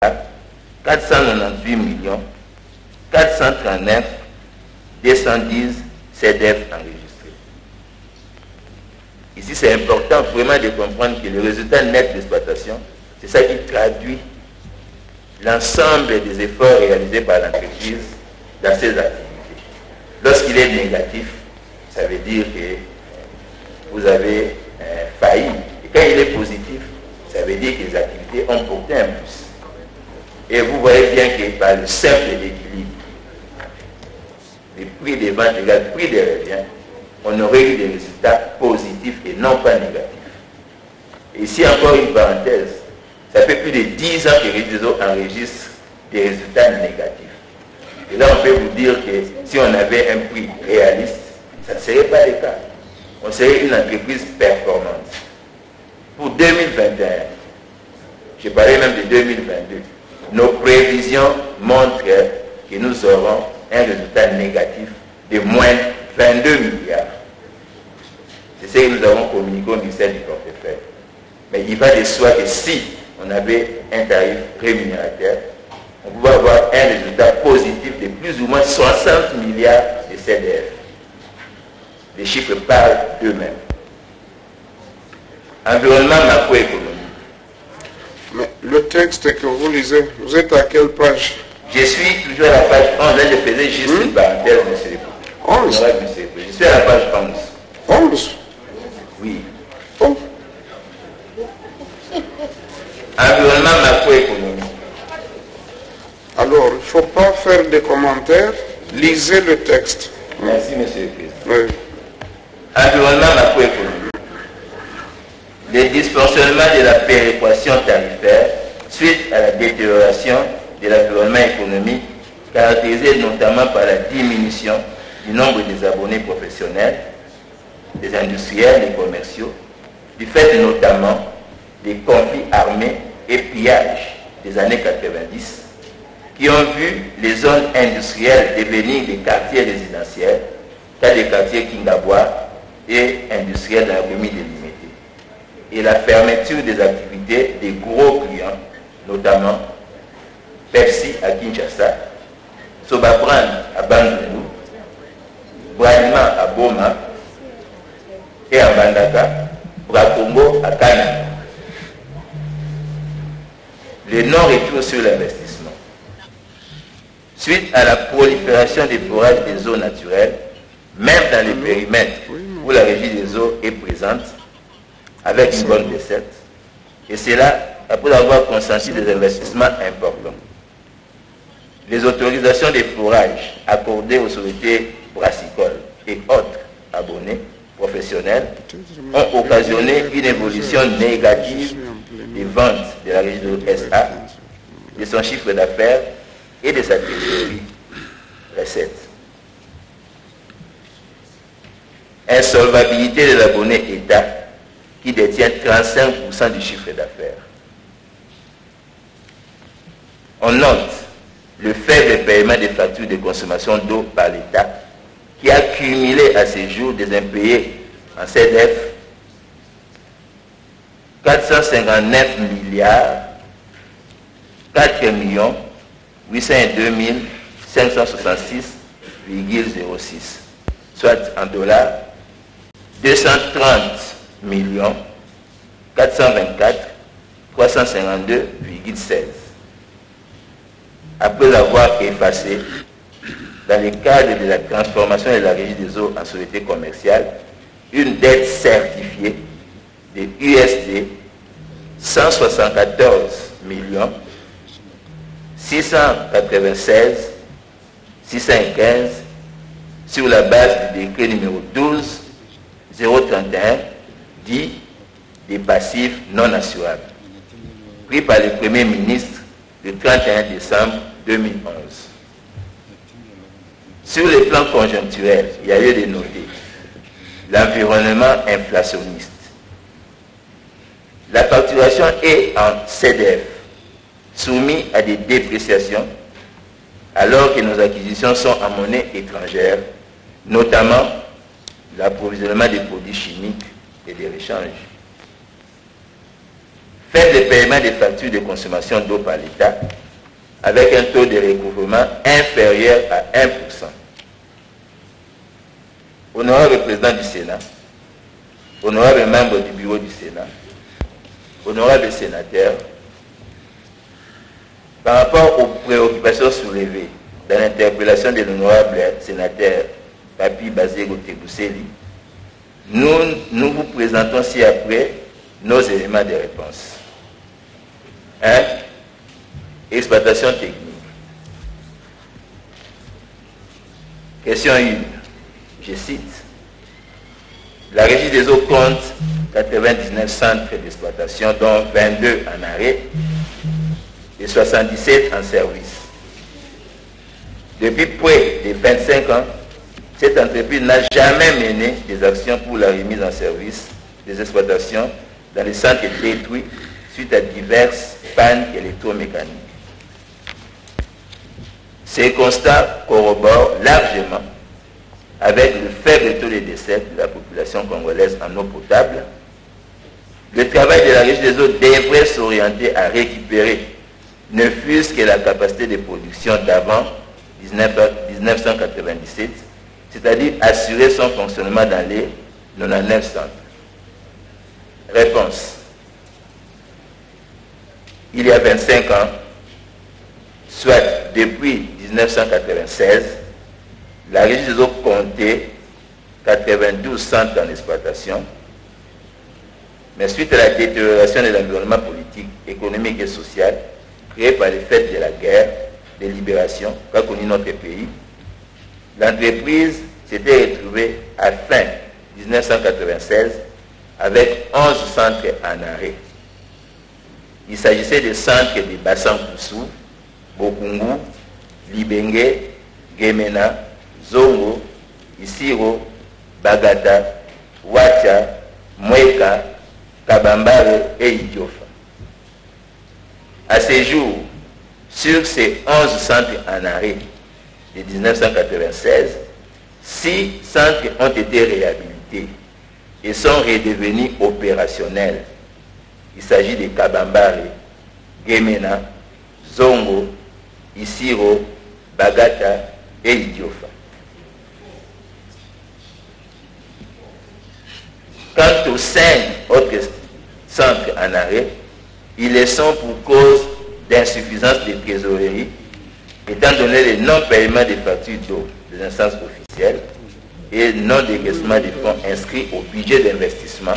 498 millions 439 210 CDF enregistrés. Ici, c'est important vraiment de comprendre que le résultat net d'exploitation, c'est ça qui traduit l'ensemble des efforts réalisés par l'entreprise dans ses activités. Lorsqu'il est négatif, ça veut dire que vous avez failli. Et quand il est positif, ça veut dire que les activités ont porté un plus. Et vous voyez bien que par le simple équilibre, le prix des ventes égale le prix des revenus, on aurait eu des résultats positifs et non pas négatifs. Et ici encore une parenthèse, ça fait plus de 10 ans que Régideso enregistre des résultats négatifs. Et là, on peut vous dire que si on avait un prix réaliste, ça ne serait pas le cas. On serait une entreprise performante. Pour 2021, je parlais même de 2022, nos prévisions montrent que nous aurons un résultat négatif de moins 22 milliards. C'est ce que nous avons communiqué au ministère du portefeuille. Mais il va de soi que si on avait un tarif rémunérateur, on pouvait avoir un résultat positif de plus ou moins 60 milliards de CDF. Les chiffres parlent d'eux-mêmes. Environnement macroéconomique. Mais le texte que vous lisez, vous êtes à quelle page? Je suis toujours à la page 11, là je faisais juste une parenthèse, monsieur le président. 11? Je suis à la page 11. 11? Oui. Oh. Environnement macroéconomique. Alors, il ne faut pas faire des commentaires, lisez le texte. Merci, monsieur le président. Oui. Environnement macroéconomique. Le dysfonctionnement de la péréquation tarifaire suite à la détérioration de l'environnement économique, caractérisé notamment par la diminution du nombre des abonnés professionnels, des industriels et commerciaux, du fait notamment des conflits armés et pillages des années 90, qui ont vu les zones industrielles devenir des quartiers résidentiels, tels les quartiers Kingabois et industriels dans la commune de Limité, et la fermeture des activités des gros clients, notamment Pepsi à Kinshasa, Sobabrand à Bandundu, Bralima à Boma et à Bandaka, Bracongo à Kana. Le non-retour sur l'investissement. Suite à la prolifération des forages des eaux naturelles, même dans les périmètres où la régie des eaux est présente, avec une bonne recette, et cela après avoir consenti des investissements importants. Les autorisations des forages accordées aux sociétés brassicoles et autres abonnés professionnels ont occasionné une évolution négative des ventes de la régie de SA, de son chiffre d'affaires et de sa trésorerie recette. Insolvabilité de l'abonné État qui détient 35% du chiffre d'affaires. On note le faible paiement des factures de consommation d'eau par l'État qui a cumulé à ce jour des impayés en CDF 459 milliards 4 millions 802 566,06, soit en dollars 230 millions 424 352,16. Après avoir effacé, dans le cadre de la transformation de la régie des eaux en société commerciale, une dette certifiée de USD 174 millions 696 615 sur la base du décret numéro 12 031 dit des passifs non assurables, pris par le Premier ministre le 31 décembre 2011. Sur le plan conjoncturel, il y a lieu de noter l'environnement inflationniste. La facturation est en CDF, soumise à des dépréciations, alors que nos acquisitions sont en monnaie étrangère, notamment l'approvisionnement des produits chimiques et des échanges. faible paiement des factures de consommation d'eau par l'État, avec un taux de recouvrement inférieur à 1%. Honorable président du Sénat, honorable membre du bureau du Sénat, honorable sénateur, par rapport aux préoccupations soulevées dans l'interpellation de l'honorable sénateur Papi Bazego Tebousseli, nous vous présentons ci-après nos éléments de réponse. 1. Exploitation technique. Question 1. Je cite. La Régie des eaux compte 99 centres d'exploitation, dont 22 en arrêt et 77 en service. Depuis près de 25 ans, cette entreprise n'a jamais mené des actions pour la remise en service des exploitations dans les centres détruits suite à diverses pannes électromécaniques. Ces constats corroborent largement avec le faible taux de décès de la population congolaise en eau potable. Le travail de la Régie des eaux devrait s'orienter à récupérer ne fût-ce que la capacité de production d'avant 1997, c'est-à-dire assurer son fonctionnement dans les 99 centres. Réponse. Il y a 25 ans, soit depuis 1996, la Régie des eaux comptait 92 centres en exploitation, mais suite à la détérioration de l'environnement politique, économique et social créé par les faits de la guerre de libération qu'a connu notre pays, l'entreprise s'était retrouvée à fin 1996 avec 11 centres en arrêt. Il s'agissait des centres de Bassan-Koussou, Bokungu, Libenge, Gemena, Zongo, Isiro, Bagata, Wacha, Mweka, Kabambare et Idiofa. À ce jour, sur ces 11 centres en arrêt de 1996, 6 centres ont été réhabilités et sont redevenus opérationnels. Il s'agit de Kabambare, Gemena, Zongo, Isiro, Bagata et Idiofa. Quant aux 5 autres centres en arrêt, ils le sont pour cause d'insuffisance de trésorerie, étant donné le non-paiement des factures d'eau des instances officielles et non-décaissement des fonds inscrits au budget d'investissement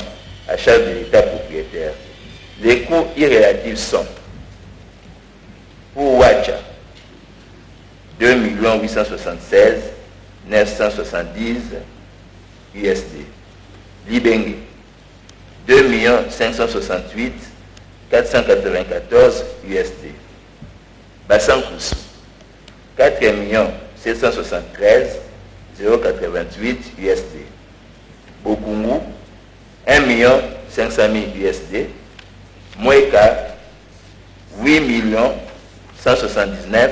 à charge de l'État propriétaire. Les coûts irrélatifs sont pour Wacha 2 876 970 USD, Libenge 2 568 494 USD, Bassan-Koussou 4 773 088 USD, Bokungu 1 500 000 USD, Mweka 8 179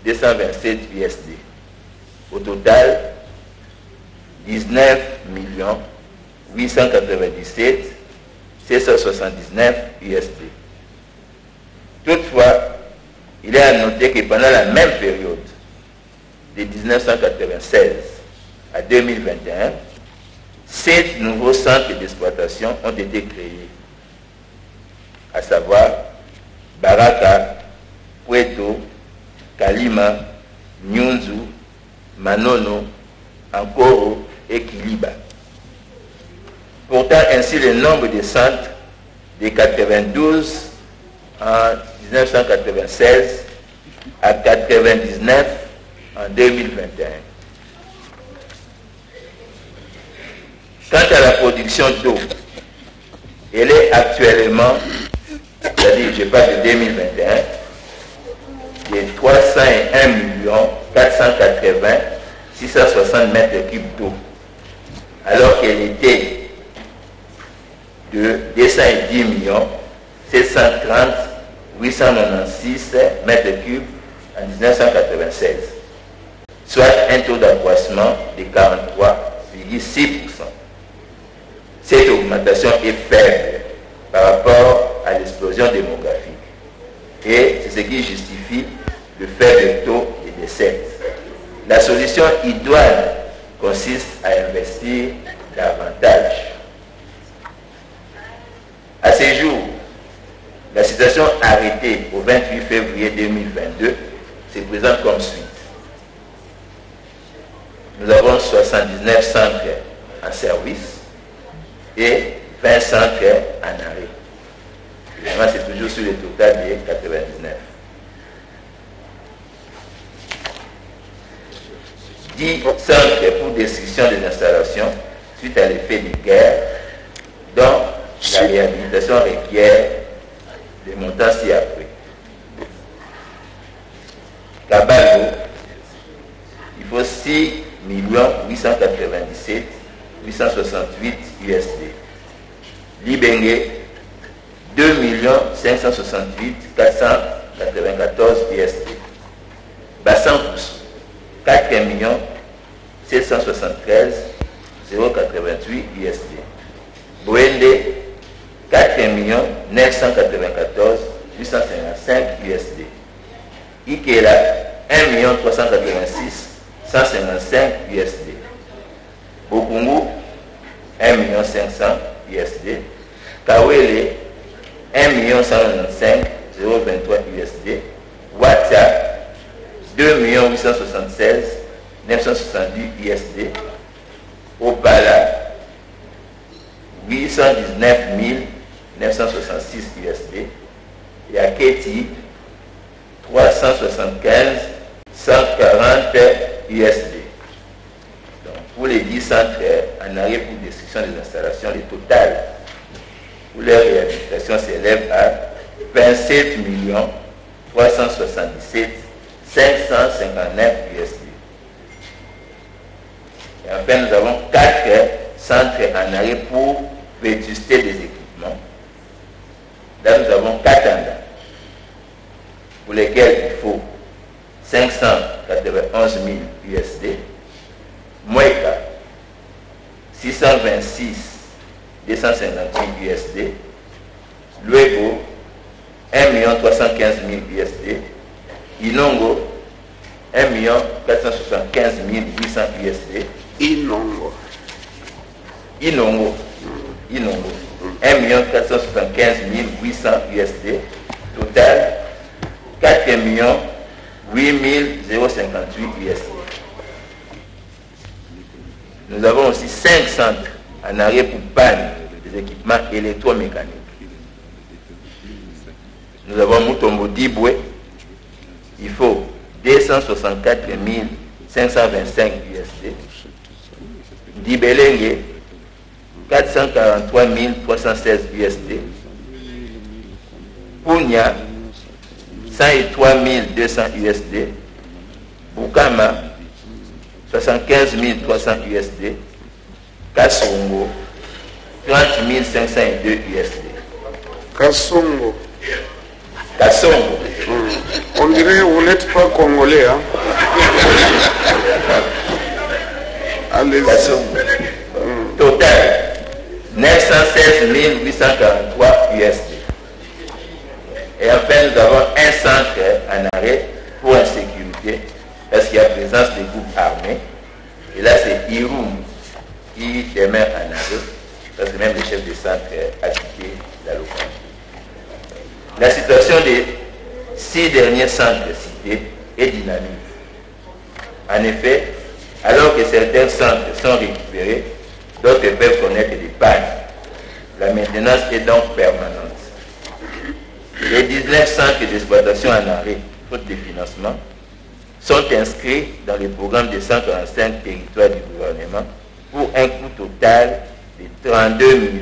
227 USD. Au total, 19 897 779 USD. Toutefois, il est à noter que pendant la même période, de 1996 à 2021, 7 nouveaux centres d'exploitation ont été créés, à savoir Baraka, Pueto, Kalima, Nyunzu, Manono, Ankoro et Kiliba. Portant ainsi le nombre de centres de 92 en 1996 à 99 en 2021. Quant à la production d'eau, elle est actuellement, c'est-à-dire je parle de 2021, de 301 480 660 mètres cubes d'eau, alors qu'elle était de 210 730 896 mètres cubes en 1996, soit un taux d'accroissement de 43,6%. Cette augmentation est faible par rapport à l'explosion démographique. Et c'est ce qui justifie le faible taux de décès. La solution idoine consiste à investir davantage. À ce jour, la situation arrêtée au 28 février 2022 se présente comme suit. Nous avons 79 centres en service et 20 centres en arrêt. Évidemment, c'est toujours sur le total de 99. 10 centres pour destruction des installations suite à l'effet de guerre, dont la réhabilitation requiert des montants ci-après. Kabago, il faut 6 897 868 USD. Libenge, 2 568 494 USD. Bassankous, 4 773 088 USD. Boende, 4 994 855 USD. Ikela, 1 386 155 USD. Bokungu, 1 500 USD. Kawele, 1 195 023 USD. Watia, 2 876 970 USD. Opala, 819 966 USD. Et à Keti, 375 140 USD. Donc, pour les 10 centres en arrêt pour destruction des installations, le total pour leur réhabilitation s'élève à 27 377 559 USD. Et enfin, nous avons 4 centres en arrêt pour vétusté des équipements. Là, nous avons 4 andats pour lesquels il faut 591 000 USD. Moeka, 626 258 USD. Luego, 1 315 000 USD. Inongo, 1 475 800 USD. Inongo. 1 475 800 USD. Total, 4 8 058 USD. Nous avons aussi 5 centres en arrêt pour panne des équipements électromécaniques. Nous avons Mutombo Dibwe, il faut 264 525 USD. Dibelenge, 443 316 USD. Punya, 103 200 USD. Bukama, 75 300 USD. Kassongo, 30 502 USD. Kassongo. Kassongo. On dirait que vous n'êtes pas congolais. Hein? Allez-y. Kassongo. Total, 916 843 USD. Et enfin, nous avons un centre en arrêt pour insécurité, parce qu'il y a présence des groupes armés. Et là, c'est Irum qui demeure en arrêt, parce que même le chef de centre a quitté la localité. La situation des 6 derniers centres cités est dynamique. En effet, alors que certains centres sont récupérés, d'autres peuvent connaître des pannes. La maintenance est donc permanente. Les 19 centres d'exploitation en arrêt, faute de financement, sont inscrits dans le programme de 145 territoires du gouvernement pour un coût total de 32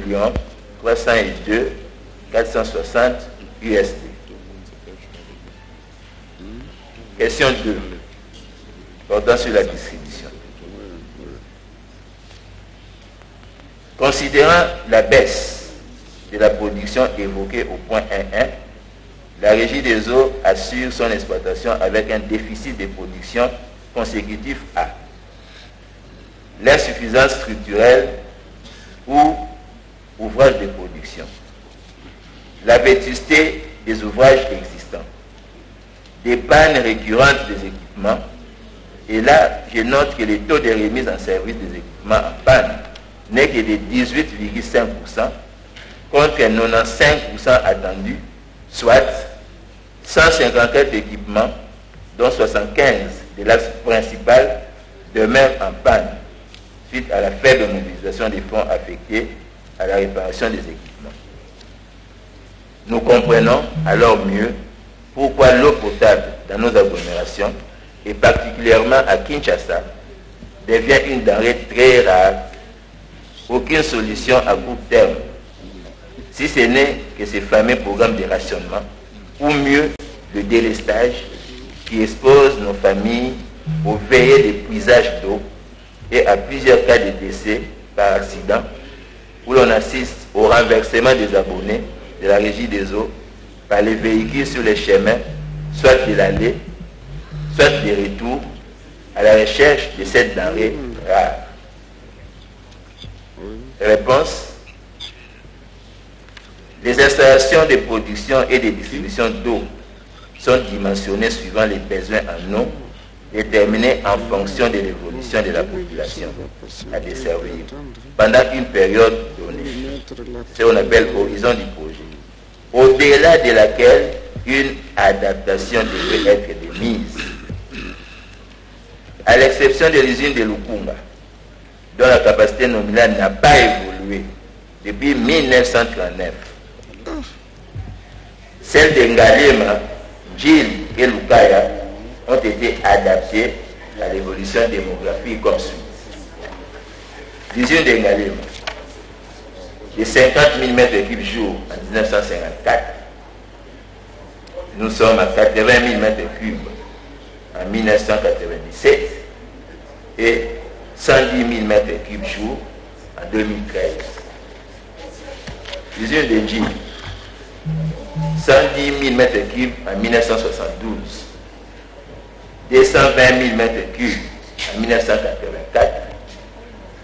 302 460 USD. Question 2, portant sur la distribution. Considérant la baisse de la production évoquée au point 1.1, la Régie des eaux assure son exploitation avec un déficit de production consécutif à l'insuffisance structurelle ou ouvrage de production, la vétusté des ouvrages existants, des pannes récurrentes des équipements. Et là, je note que le taux de remise en service des équipements en panne n'est que de 18,5% contre 95% attendu, soit 154 équipements, dont 75 de l'axe principal demeurent en panne, suite à la faible mobilisation des fonds affectés à la réparation des équipements. Nous comprenons alors mieux pourquoi l'eau potable dans nos agglomérations, et particulièrement à Kinshasa, devient une denrée très rare. Aucune solution à court terme, si ce n'est que ces fameux programmes de rationnement, ou mieux le délestage, qui expose nos familles aux veillées d'épuisage d'eau et à plusieurs cas de décès par accident, où l'on assiste au renversement des abonnés de la régie des eaux par les véhicules sur les chemins, soit de l'aller, soit de retour, à la recherche de cette denrée rare. Réponse. Les installations de production et de distribution d'eau sont dimensionnées suivant les besoins en eau, déterminés en fonction de l'évolution de la population à desservir pendant une période donnée. C'est ce qu'on appelle horizon du projet, au-delà de laquelle une adaptation devrait être de mise. À l'exception de l'usine de Lukunga, dont la capacité nominale n'a pas évolué depuis 1939. Celles de Ngalema, Djil et Lukaya ont été adaptées à l'évolution démographique comme suit. L'usine de Ngalema, de 50 000 m3 jour en 1954, nous sommes à 80 000 m3 en 1997 et 110 000 m3 jour en 2013. L'usine de Djil, 110 000 m3 en 1972, 220 000 m3 en 1984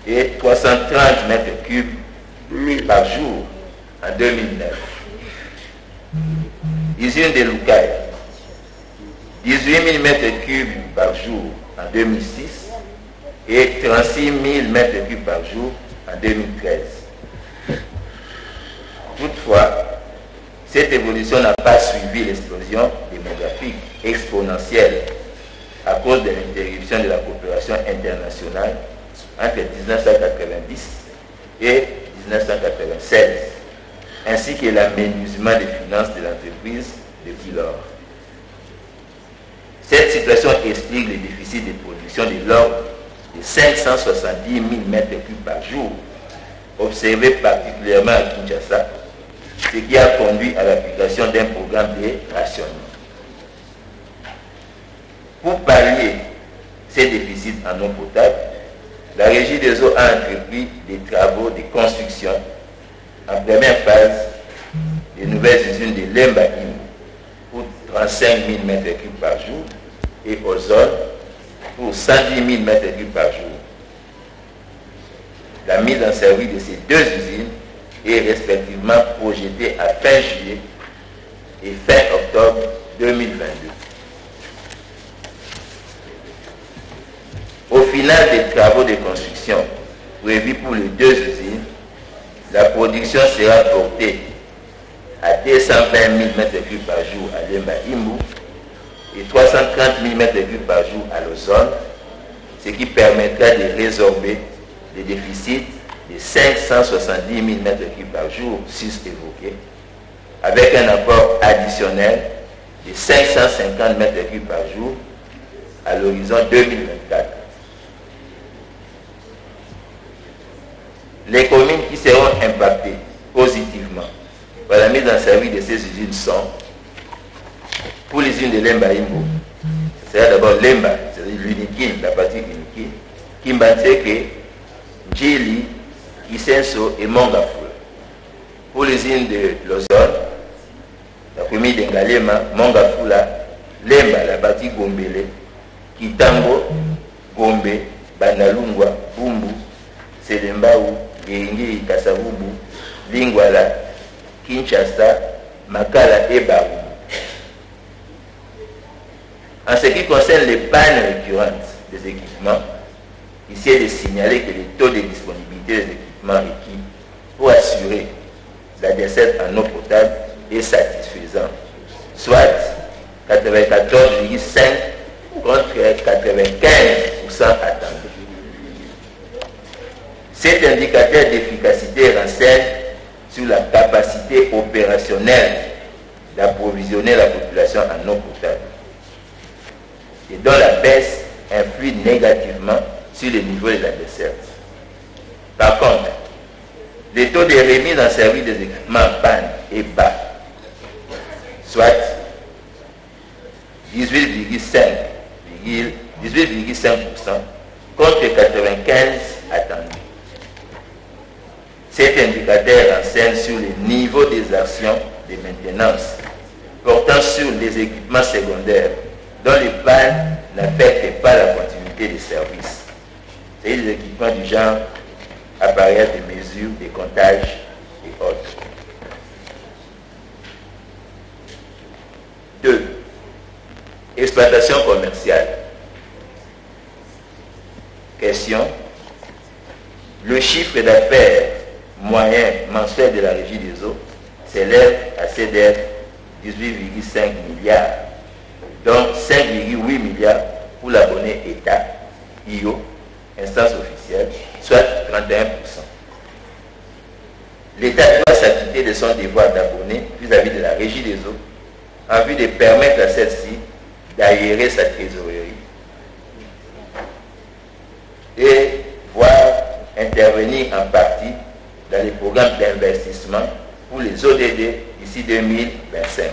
et 330 m3 par jour en 2009. Usine de Lukaya, 18 000 m3 par jour en 2006 et 36 000 m3 par jour en 2013. Toutefois, cette évolution n'a pas suivi l'explosion démographique exponentielle à cause de l'interruption de la coopération internationale entre 1990 et 1996, ainsi que l'amenuisement des finances de l'entreprise depuis lors. Cette situation explique le déficit de production de l'ordre de 570 000 m3 par jour, observé particulièrement à Kinshasa, ce qui a conduit à l'application d'un programme de rationnement. Pour pallier ces déficits en eau potable, la Régie des eaux a entrepris des travaux de construction en première phase des nouvelles usines de Lemba Imbu pour 35 000 m3 par jour et Ozone pour 110 000 m3 par jour. La mise en service de ces deux usines est respectivement projetée à fin juillet et fin octobre 2022. Au final des travaux de construction prévus pour les deux usines, la production sera portée à 220 000 m3 par jour à Lemba Imbu et 330 000 m3 par jour à l'Ozone, ce qui permettra de résorber les déficits de 570 000 m3 par jour sus-évoqués, avec un apport additionnel de 550 m3 par jour à l'horizon 2024. Les communes qui seront impactées positivement par la mise en service de ces usines sont, pour l'usine de Lemba Imbu, c'est d'abord Lemba, c'est-à-dire l'Unikine, la partie Unikine, Kimbanseke, Djili, Kisenso et Mongafula. Pour l'usine de l'Ozone, la commune de Ngalema, Mongafula, Lemba, la partie Gombele, Kitambo, Gombe, Bandalungwa, Bumbu, Selembao, Geringi, Kasavubu, Lingwala, Kinshasa, Makala et Barou. En ce qui concerne les pannes récurrentes des équipements, ici est de signaler que le taux de disponibilité des équipements requis pour assurer la desserte en eau potable est satisfaisant, soit 94,5 contre 95% attendu. Cet indicateur d'efficacité renseigne sur la capacité opérationnelle d'approvisionner la population en eau potable et dont la baisse influe négativement sur le niveau de la desserte. Par contre, le taux de remise en service des équipements en panne est bas, soit 18,5% contre 95% attendu. Cet indicateur renseigne sur le niveau des actions de maintenance portant sur les équipements secondaires dont les pannes n'affectent pas la continuité des services. C'est des équipements du genre appareils de mesure, de comptage et autres. 2. Exploitation commerciale. Question. Le chiffre d'affaires moyen mensuel de la Régie des eaux s'élève à CDF 18,5 milliards, dont 5,8 milliards pour l'abonné État, IO, instance officielle, soit 31%. L'État doit s'acquitter de son devoir d'abonné vis-à-vis de la Régie des eaux en vue de permettre à celle-ci d'aérer sa trésorerie et voir intervenir en partie dans les programmes d'investissement pour les ODD d'ici 2025.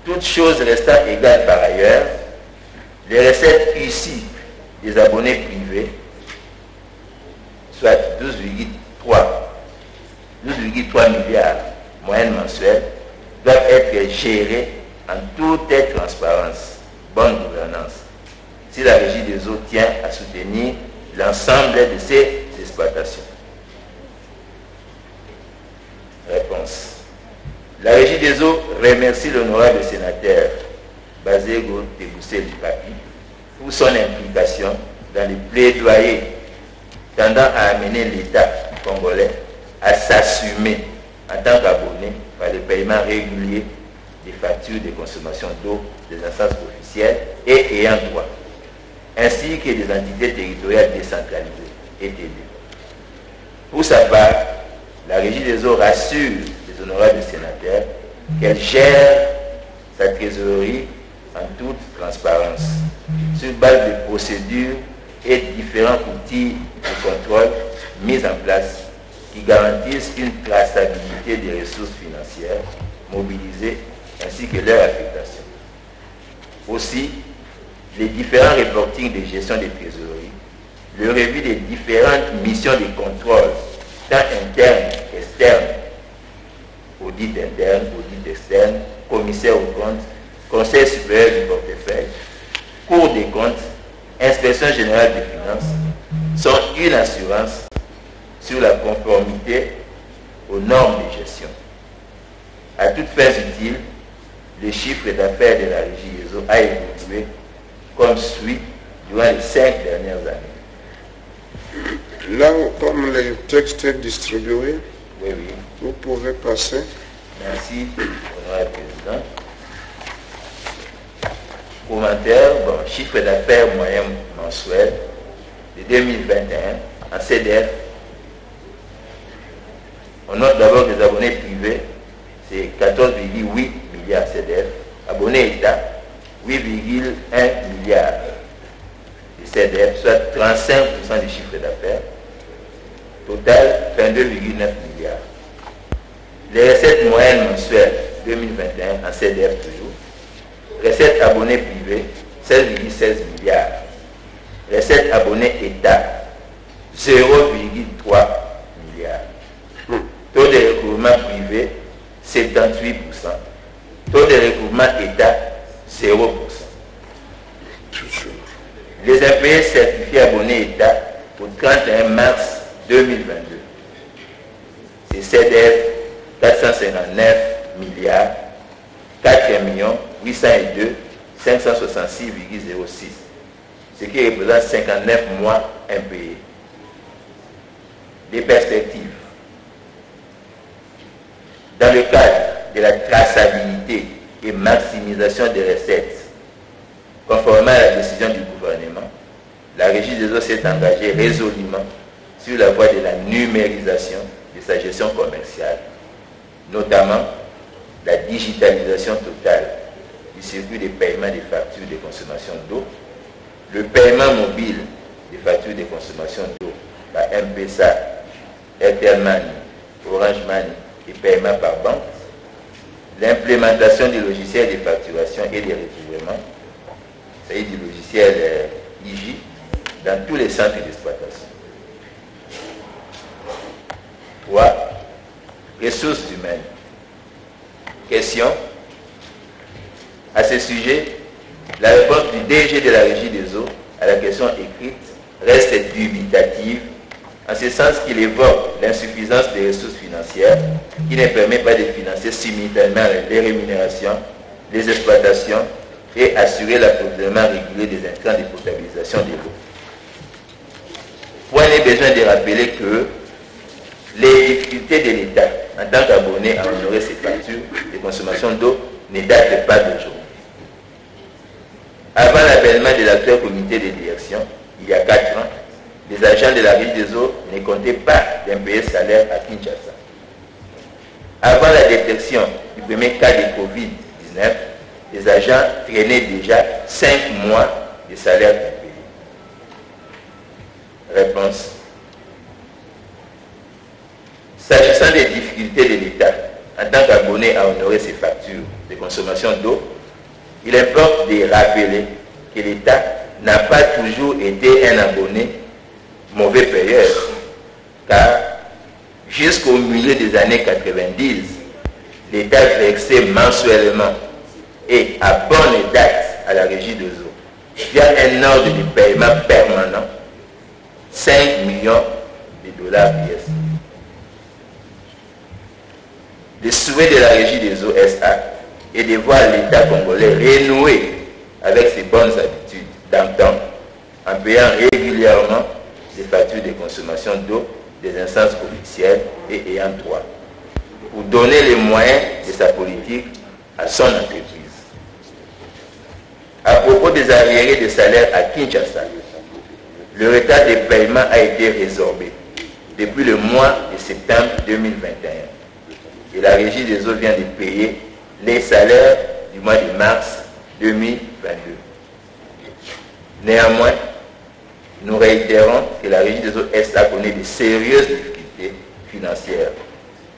Toutes choses restant égales par ailleurs, les recettes ici des abonnés privés, soit 12,3 milliards moyenne mensuelle, doivent être gérées en toute transparence, bonne gouvernance, si la Régie des eaux tient à soutenir l'ensemble de ces exploitations. Réponse. La Régie des eaux remercie l'honorable sénateur Bazego Teboussé du Papi pour son implication dans les plaidoyers tendant à amener l'État congolais à s'assumer en tant qu'abonné par le paiement régulier des factures de consommation d'eau des instances officielles et ayant droit, ainsi que des entités territoriales décentralisées et TD. Pour sa part, la Régie des eaux rassure les honorables sénateurs qu'elle gère sa trésorerie en toute transparence, sur base de procédures et différents outils de contrôle mis en place qui garantissent une traçabilité des ressources financières mobilisées ainsi que leur affectation. Aussi, les différents reportings de gestion des trésoreries, le revue des différentes missions de contrôle, tant internes qu'externes, audit interne, audit externe, commissaire aux comptes, conseil supérieur du portefeuille, cour des comptes, inspection générale des finances, sont une assurance sur la conformité aux normes de gestion. À toutes fins utiles, le chiffre d'affaires de la Régie des eaux a évolué comme suit durant les 5 dernières années. Là, comme le texte est distribué, oui. Vous pouvez passer. Merci, honorable président. Commentaire, chiffre d'affaires moyen mensuel de 2021 en CDF. On note d'abord que les abonnés privés, c'est 14,8 milliards CDF. Abonnés État, 8,1 milliards de CDF, soit 35% du chiffre d'affaires. Total, 22,9 milliards. Les recettes moyennes mensuelles 2021 en CDF toujours. Recettes abonnés privés, 16,16 milliards. Recettes abonnés État, 0,3 milliards. Taux de recouvrement privé, 78%. Taux de recouvrement État, 0%. Les impayés certifiés abonnés État au 31 mars 2022. C'est CDF 459 milliards 4 802 566,06, ce qui représente 59 mois impayés. Des perspectives. Dans le cadre de la traçabilité et maximisation des recettes, conformément à la décision du gouvernement, la Régie des eaux s'est engagée résolument sur la voie de la numérisation de sa gestion commerciale, notamment la digitalisation totale du circuit de paiement des factures de consommation d'eau, le paiement mobile des factures de consommation d'eau, la M-Pesa, Airtel Money, Orange Money et paiement par banque, l'implémentation du logiciel de facturation et de recouvrement, c'est-à-dire du logiciel IJ, dans tous les centres d'exploitation. 3. Ressources humaines. Question. À ce sujet, la réponse du DG de la Régie des eaux à la question écrite reste dubitative, en ce sens qu'il évoque l'insuffisance des ressources financières qui ne permet pas de financer simultanément les rémunérations, les exploitations et assurer l'approvisionnement régulier des intrants de potabilisation de l'eau. Point n'est besoin de rappeler que les difficultés de l'État en tant qu'abonné à honorer ses factures de consommation d'eau ne datent pas d'aujourd'hui. Avant l'avènement de l'actuel comité de direction, il y a 4 ans, les agents de la Régie des eaux ne comptaient pas d'impayés salaires à Kinshasa. Avant la détection du premier cas de Covid-19, les agents traînaient déjà 5 mois de salaires impayés. Réponse. S'agissant des difficultés de l'État en tant qu'abonné à honorer ses factures de consommation d'eau, il importe de rappeler que l'État n'a pas toujours été un abonné mauvais payeur, car jusqu'au milieu des années 90, l'État versait mensuellement et à bonne date à la Régie des eaux, via un ordre de paiement permanent, 5 millions de dollars pièces. Le souhait de la Régie des eaux SA est de voir l'État congolais renouer avec ses bonnes habitudes d'antan en payant régulièrement les factures de consommation d'eau des instances officielles et ayant droit, pour donner les moyens de sa politique à son entreprise. À propos des arriérés de salaire à Kinshasa, le retard de paiement a été résorbé depuis le mois de septembre 2021 et la Régie des eaux vient de payer les salaires du mois de mars 2022. Néanmoins, nous réitérons que la Régie des eaux SA connaît de sérieuses difficultés financières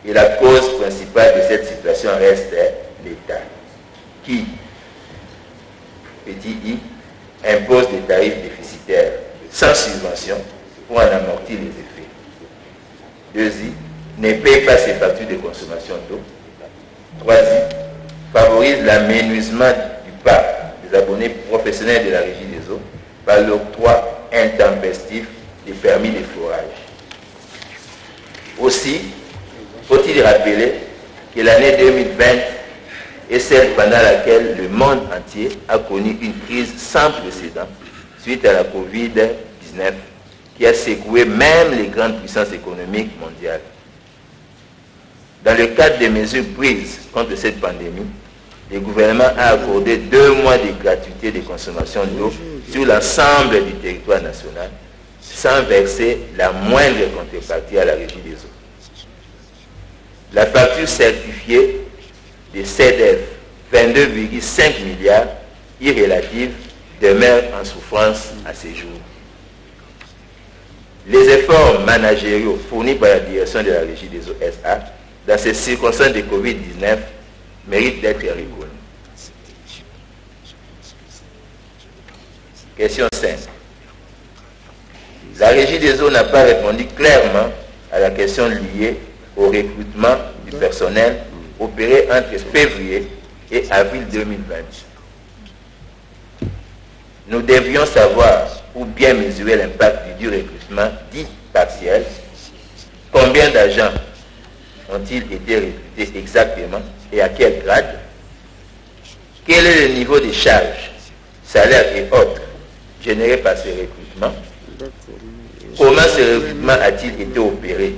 et la cause principale de cette situation reste l'État qui, petit i, impose des tarifs déficitaires sans subvention pour en amortir les effets. 2i, ne paye pas ses factures de consommation d'eau. 3i, favorise l'amenuisement du parc des abonnés professionnels de la Régie des eaux par l'octroi intempestif des permis de forage. Aussi, faut-il rappeler que l'année 2020 est celle pendant laquelle le monde entier a connu une crise sans précédent suite à la Covid-19 qui a secoué même les grandes puissances économiques mondiales. Dans le cadre des mesures prises contre cette pandémie, le gouvernement a accordé 2 mois de gratuité de consommation d'eau sur l'ensemble du territoire national, sans verser la moindre contrepartie à la Régie des eaux. La facture certifiée de CEDEF, 22,5 milliards, irrélative, demeure en souffrance à ce jour. Les efforts managériaux fournis par la direction de la Régie des eaux SA dans ces circonstances de Covid-19 méritent d'être reconnus. Question 5. La Régie des eaux n'a pas répondu clairement à la question liée au recrutement du personnel opéré entre février et avril 2020. Nous devions savoir ou bien mesurer l'impact du recrutement dit partiel, combien d'agents ont-ils été recrutés exactement et à quel grade? Quel est le niveau des charges, salaires et autres générés par ces recrutements? Comment ce recrutement a-t-il été opéré?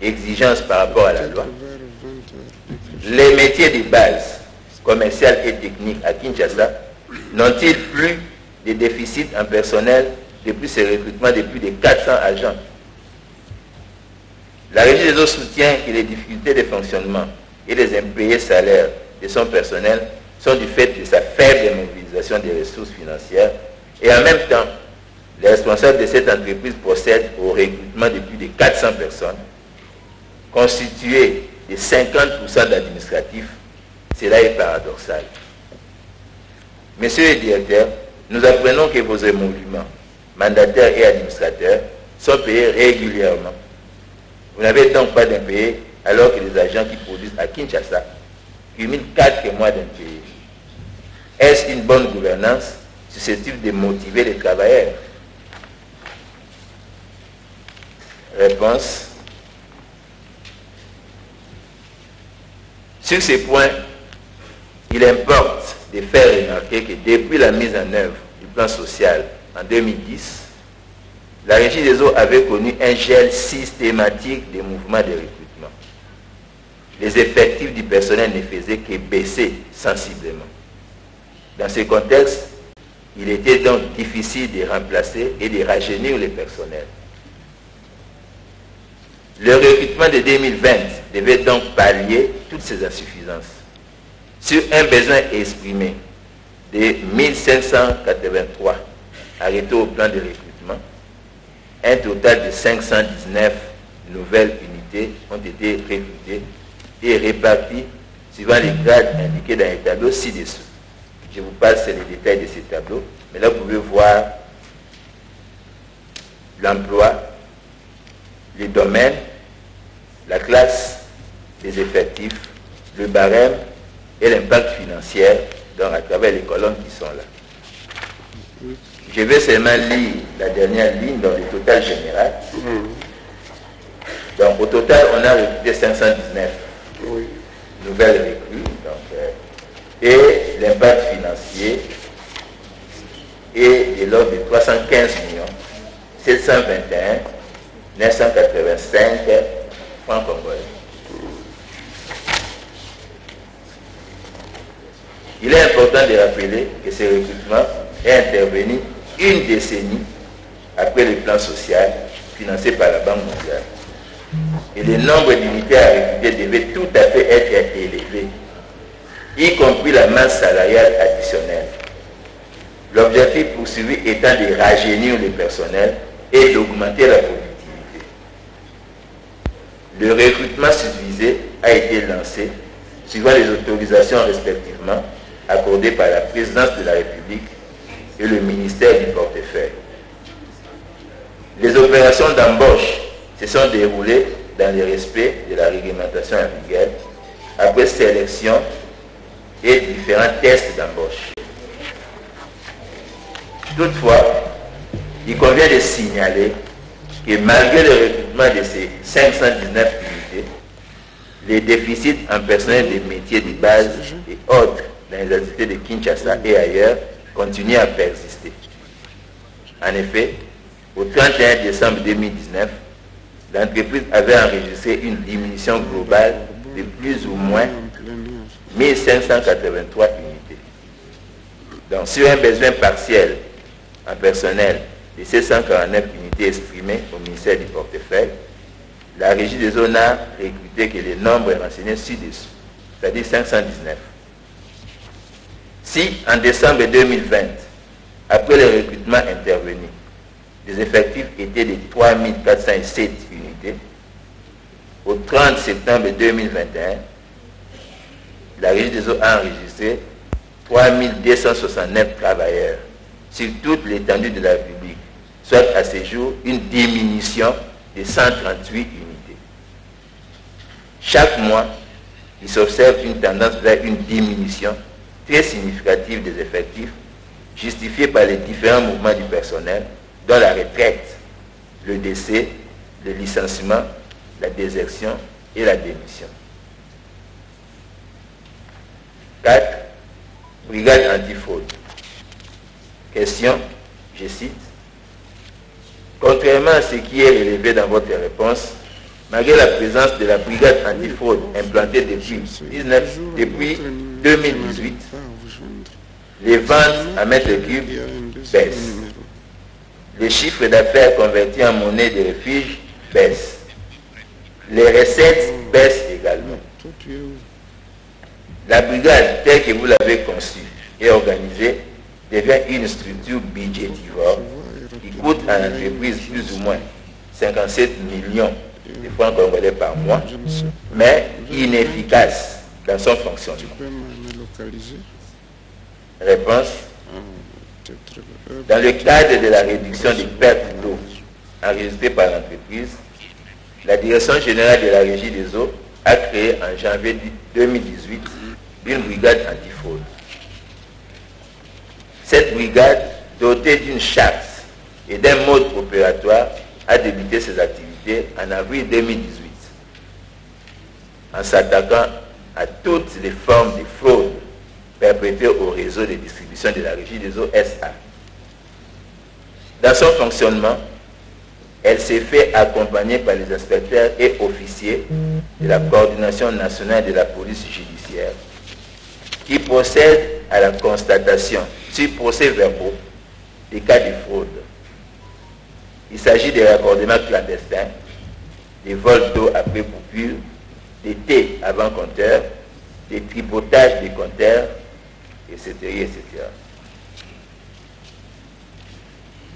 Exigences par rapport à la loi. Les métiers de base, commercial et technique à Kinshasa, n'ont-ils plus des déficits en personnel depuis ce recrutement de plus de 400 agents? La Régie des eaux soutient que les difficultés de fonctionnement et les impayés salaires de son personnel sont du fait de sa faible mobilisation des ressources financières et en même temps, les responsables de cette entreprise procèdent au recrutement de plus de 400 personnes, constituées de 50% d'administratifs. Cela est paradoxal. Messieurs les directeurs, nous apprenons que vos émoluments, mandataires et administrateurs, sont payés régulièrement. Vous n'avez donc pas d'impayés alors que les agents qui produisent à Kinshasa cumulent 4 mois d'impayés. Est-ce une bonne gouvernance susceptible de motiver les travailleurs? Réponse. Sur ces points, il importe de faire remarquer que depuis la mise en œuvre du plan social en 2010, la Régie des eaux avait connu un gel systématique des mouvements de recrutement. Les effectifs du personnel ne faisaient que baisser sensiblement. Dans ce contexte, il était donc difficile de remplacer et de rajeunir les personnels. Le recrutement de 2020 devait donc pallier toutes ces insuffisances. Sur un besoin exprimé de 1583 arrêtés au plan de recrutement, un total de 519 nouvelles unités ont été recrutées et réparties suivant les grades indiqués dans les tableaux ci-dessous. Je vous passe les détails de ces tableaux, mais là vous pouvez voir l'emploi, les domaines, la classe des effectifs, le barème et l'impact financier donc à travers les colonnes qui sont là. Je vais seulement lire la dernière ligne dans le total général. Donc au total, on a recruté 519 nouvelles recrues. Et l'impact financier est de l'ordre de 315 721 985 francs congolais. Il est important de rappeler que ce recrutement est intervenu une décennie après le plan social financé par la Banque mondiale. Et le nombre d'unités à recruter devait tout à fait être élevé, y compris la masse salariale additionnelle. L'objectif poursuivi étant de rajeunir le personnel et d'augmenter la productivité. Le recrutement subvisé a été lancé suivant les autorisations respectivement accordées par la présidence de la République et le ministère du portefeuille. Les opérations d'embauche se sont déroulées dans le respect de la réglementation en vigueur après sélection et différents tests d'embauche. Toutefois, il convient de signaler que malgré le recrutement de ces 519 unités, les déficits en personnel des métiers de base et autres dans les entités de Kinshasa et ailleurs continuent à persister. En effet, au 31 décembre 2019, l'entreprise avait enregistré une diminution globale de plus ou moins 1583 unités. Donc, sur un besoin partiel en personnel de 749 unités exprimées au ministère du portefeuille, la Régie des eaux n'a recruté que le nombre renseigné ci-dessous, c'est-à-dire 519. Si, en décembre 2020, après le recrutement intervenu, les effectifs étaient de 3407 unités, au 30 septembre 2021, la Régie des eaux a enregistré 3269 travailleurs sur toute l'étendue de la République, soit à ce jour une diminution de 138 unités. Chaque mois, il s'observe une tendance vers une diminution très significative des effectifs, justifiée par les différents mouvements du personnel, dont la retraite, le décès, le licenciement, la désertion et la démission. 4. Brigade antifraude. Question, je cite. Contrairement à ce qui est relevé dans votre réponse, malgré la présence de la brigade antifraude implantée depuis 2018, les ventes à mètre cube baissent. Les chiffres d'affaires convertis en monnaie de refuge baissent. Les recettes baissent également. La brigade, telle que vous l'avez conçue et organisée, devient une structure budgétivore qui coûte à l'entreprise plus ou moins 57 millions de francs congolais par mois, mais inefficace dans son fonctionnement. Réponse. Dans le cadre de la réduction des pertes d'eau enregistrées par l'entreprise, la Direction générale de la Régie des eaux a créé en janvier 2018 une brigade antifraude. Cette brigade, dotée d'une charte et d'un mode opératoire, a débuté ses activités en avril 2018 en s'attaquant à toutes les formes de fraude perpétrées au réseau de distribution de la Régie des eaux SA. Dans son fonctionnement, elle s'est fait accompagner par les inspecteurs et officiers de la coordination nationale de la police judiciaire qui procèdent à la constatation sur procès-verbaux des cas de fraude. Il s'agit des raccordements clandestins, des vols d'eau après coupure, des thés avant compteur, des tripotages des compteurs, etc., etc.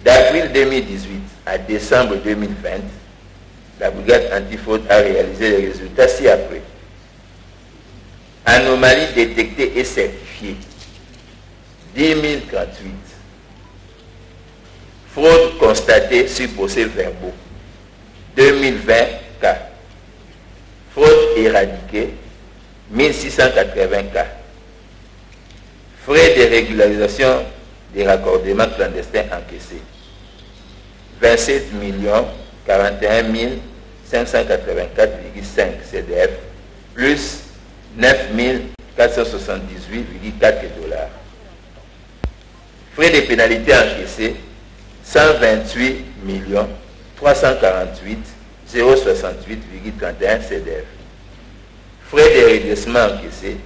D'avril 2018 à décembre 2020, la brigade antifraude a réalisé les résultats ci-après. Anomalies détectées et certifiées, 10 038. Fraude constatée sur procès-verbaux, 2020 cas. Fraude éradiquée, 1680 cas. Frais de régularisation des raccordements clandestins encaissés, 27 41 584,5 CDF, plus 9 478,4 $. Frais de pénalité encaissés, 128 348 068,31 CDF. Frais de redressement encaissés,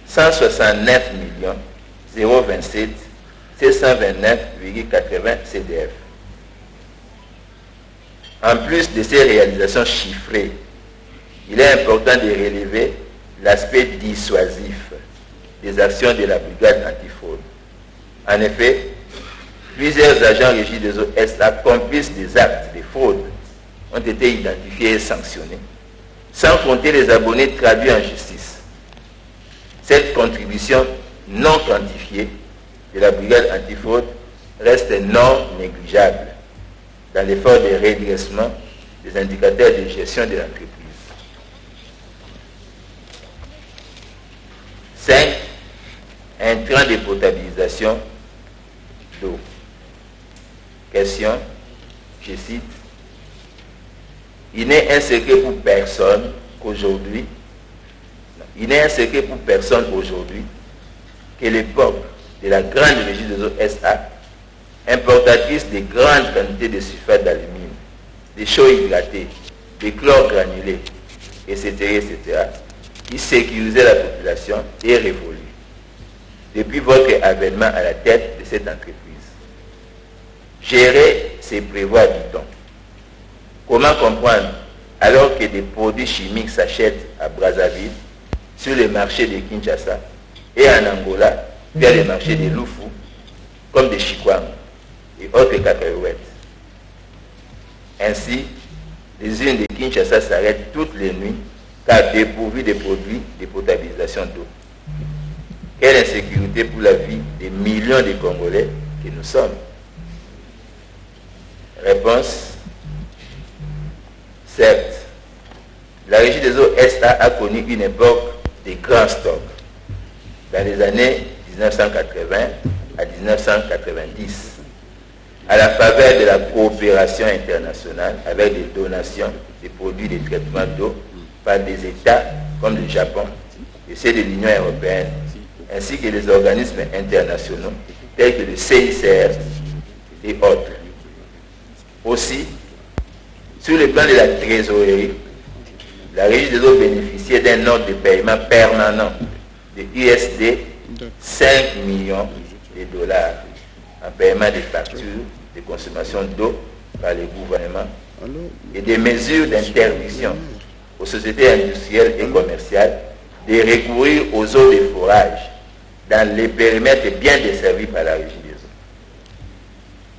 169 027 729,80 CDF. En plus de ces réalisations chiffrées, il est important de relever l'aspect dissuasif des actions de la brigade antifraude. En effet, plusieurs agents régis des eaux SA complices des actes de fraude ont été identifiés et sanctionnés, sans compter les abonnés traduits en justice. Cette contribution non quantifiée de la brigade antifraude reste non négligeable dans l'effort de redressement des indicateurs de gestion de l'entreprise. 5. Intrants de potabilisation d'eau. Question, je cite, il n'est un secret pour personne qu'aujourd'hui, que l'époque de la grande régie des eaux SA, importatrice de grandes quantités de sulfate d'alumine, de chaux hydratées, de chlore granulé, etc., qui sécurisait la population, est révolue depuis votre avènement à la tête de cette entreprise. Gérer, c'est prévoir, dit-on. Comment comprendre alors que des produits chimiques s'achètent à Brazzaville, sur les marchés de Kinshasa et en Angola, via les marchés de Lufu, comme des chikwang et autres cacahuètes. Ainsi, les usines de Kinshasa s'arrêtent toutes les nuits car dépourvues de produits de potabilisation d'eau. Quelle insécurité pour la vie des millions de Congolais que nous sommes. Réponse. Certes, la Régie des eaux SA a connu une époque de grands stocks dans les années 1980 à 1990, à la faveur de la coopération internationale avec des donations de produits de traitement d'eau par des États comme le Japon et ceux de l'Union européenne, ainsi que les organismes internationaux tels que le CICR et autres. Aussi, sur le plan de la trésorerie, la Régie des eaux bénéficiait d'un ordre de paiement permanent de USD 5 millions de dollars en paiement des factures de consommation d'eau par les gouvernements et des mesures d'interdiction aux sociétés industrielles et commerciales de recourir aux eaux de forage dans les périmètres bien desservis par la Régie des eaux.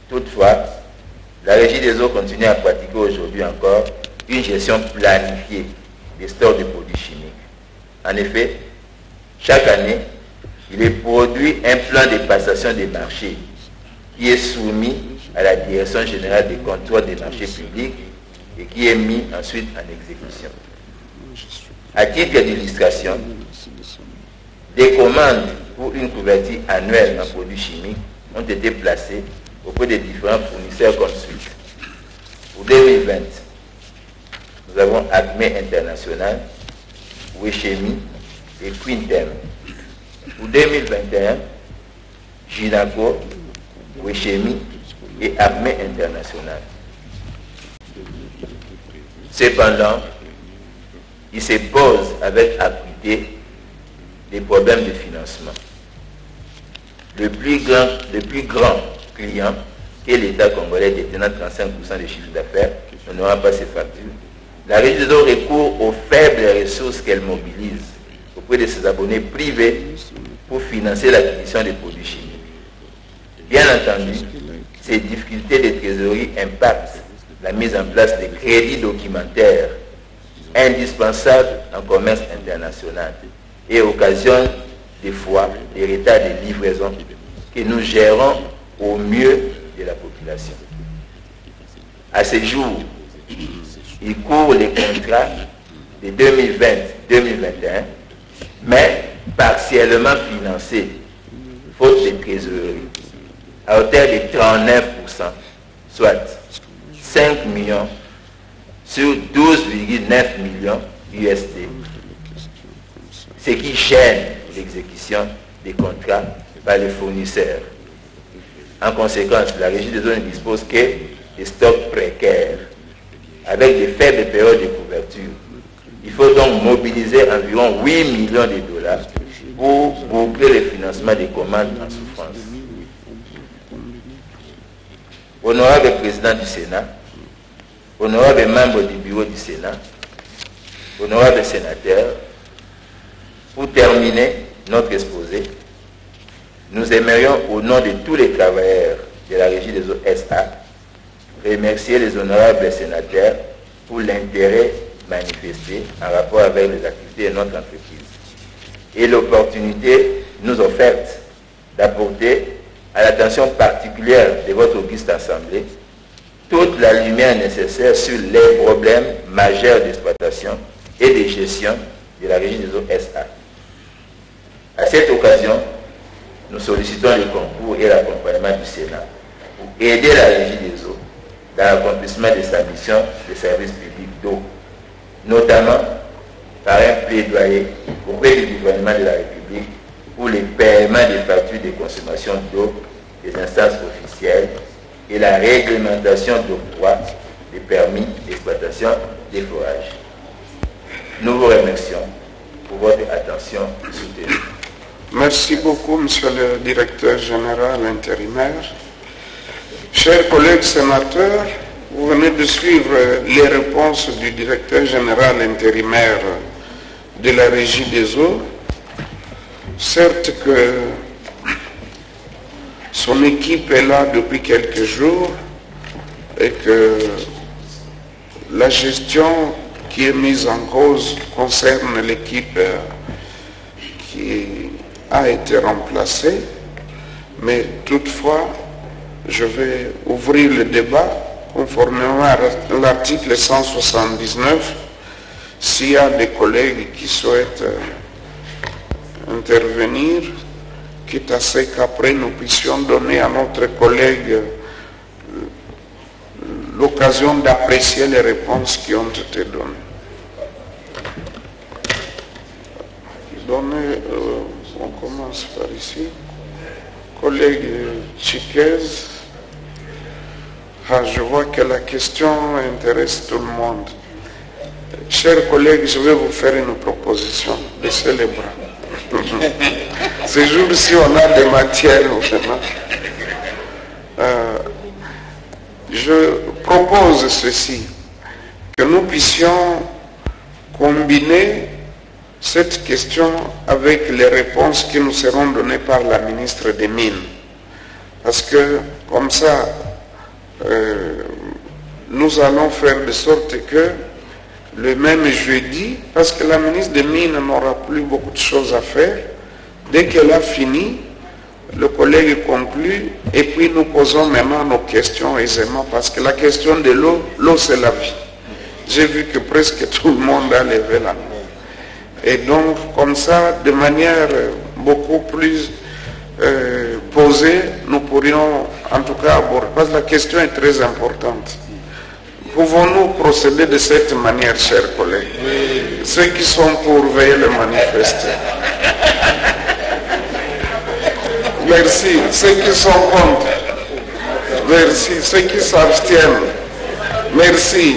Toutefois, la Régie des eaux continue à pratiquer aujourd'hui encore une gestion planifiée des stocks de produits chimiques. En effet, chaque année, il est produit un plan de passation des marchés qui est soumis à la Direction générale des contrôles des marchés publics et qui est mis ensuite en exécution. À titre d'illustration, des commandes pour une couverture annuelle en produits chimiques ont été placées auprès des différents fournisseurs comme suit. Pour 2020, nous avons Acme International, Wechemi et Quintem. Pour 2021, Ginaco, Wechemi et Acme International. Cependant, il se pose avec acuité des problèmes de financement. Le plus grand client, qui est l'État congolais détenant 35% des chiffres d'affaires, n'aura pas ses factures. La Régie des eaux recourt aux faibles ressources qu'elle mobilise auprès de ses abonnés privés pour financer l'acquisition des produits chimiques. Bien entendu, ces difficultés de trésorerie impactent la mise en place de crédits documentaires indispensables en commerce international et occasionnent des fois des retards de livraison que nous gérons au mieux de la population. À ce jour, il court les contrats de 2020-2021, mais partiellement financés, faute de trésorerie, à hauteur de 39%, soit 5 millions sur 12,9 millions USD, ce qui gêne l'exécution des contrats par les fournisseurs. En conséquence, la Régie des eaux ne dispose que de stocks précaires, avec de faibles périodes de couverture. Il faut donc mobiliser environ 8 millions de dollars pour boucler le financement des commandes en souffrance. Honorable président du Sénat, honorable membre du bureau du Sénat, honorable sénateur, pour terminer notre exposé, nous aimerions, au nom de tous les travailleurs de la Régie des eaux SA, remercier les honorables sénateurs pour l'intérêt manifesté en rapport avec les activités de notre entreprise et l'opportunité nous offerte d'apporter à l'attention particulière de votre auguste assemblée toute la lumière nécessaire sur les problèmes majeurs d'exploitation et de gestion de la Régie des eaux SA. À cette occasion, nous sollicitons le concours et l'accompagnement du Sénat pour aider la Régie des eaux dans l'accomplissement de sa mission de service public d'eau, notamment par un plaidoyer auprès du gouvernement de la République pour le paiement des factures de consommation d'eau des instances officielles et la réglementation d'octroi des permis d'exploitation des forages. Nous vous remercions pour votre attention soutenue. Merci beaucoup, Monsieur le Directeur Général Intérimaire. Chers collègues sénateurs, vous venez de suivre les réponses du Directeur Général Intérimaire de la Régie des eaux. Certes que son équipe est là depuis quelques jours et que la gestion qui est mise en cause concerne l'équipe qui a été remplacée, mais toutefois, je vais ouvrir le débat conformément à l'article 179. S'il y a des collègues qui souhaitent intervenir, quitte à ce qu'après nous puissions donner à notre collègue l'occasion d'apprécier les réponses qui ont été données. donner, on commence par ici. Collègue Chiquez, je vois que la question intéresse tout le monde. Chers collègues, je vais vous faire une proposition. Baissez les bras. Ces jours-ci, on a des matières, vraiment. Je propose ceci, que nous puissions combiner cette question avec les réponses qui nous seront données par la ministre des Mines. Parce que, comme ça, nous allons faire de sorte que le même jeudi, parce que la ministre des Mines n'aura plus beaucoup de choses à faire, dès qu'elle a fini, le collègue conclut, et puis nous posons maintenant nos questions aisément, parce que la question de l'eau, l'eau c'est la vie. J'ai vu que presque tout le monde a levé la main. Et donc, comme ça, de manière beaucoup plus posée, nous pourrions en tout cas aborder, parce que la question est très importante. Pouvons-nous procéder de cette manière, chers collègues? Ceux qui sont pour veiller le manifester. Merci. Ceux qui sont contre. Merci. Ceux qui s'abstiennent. Merci.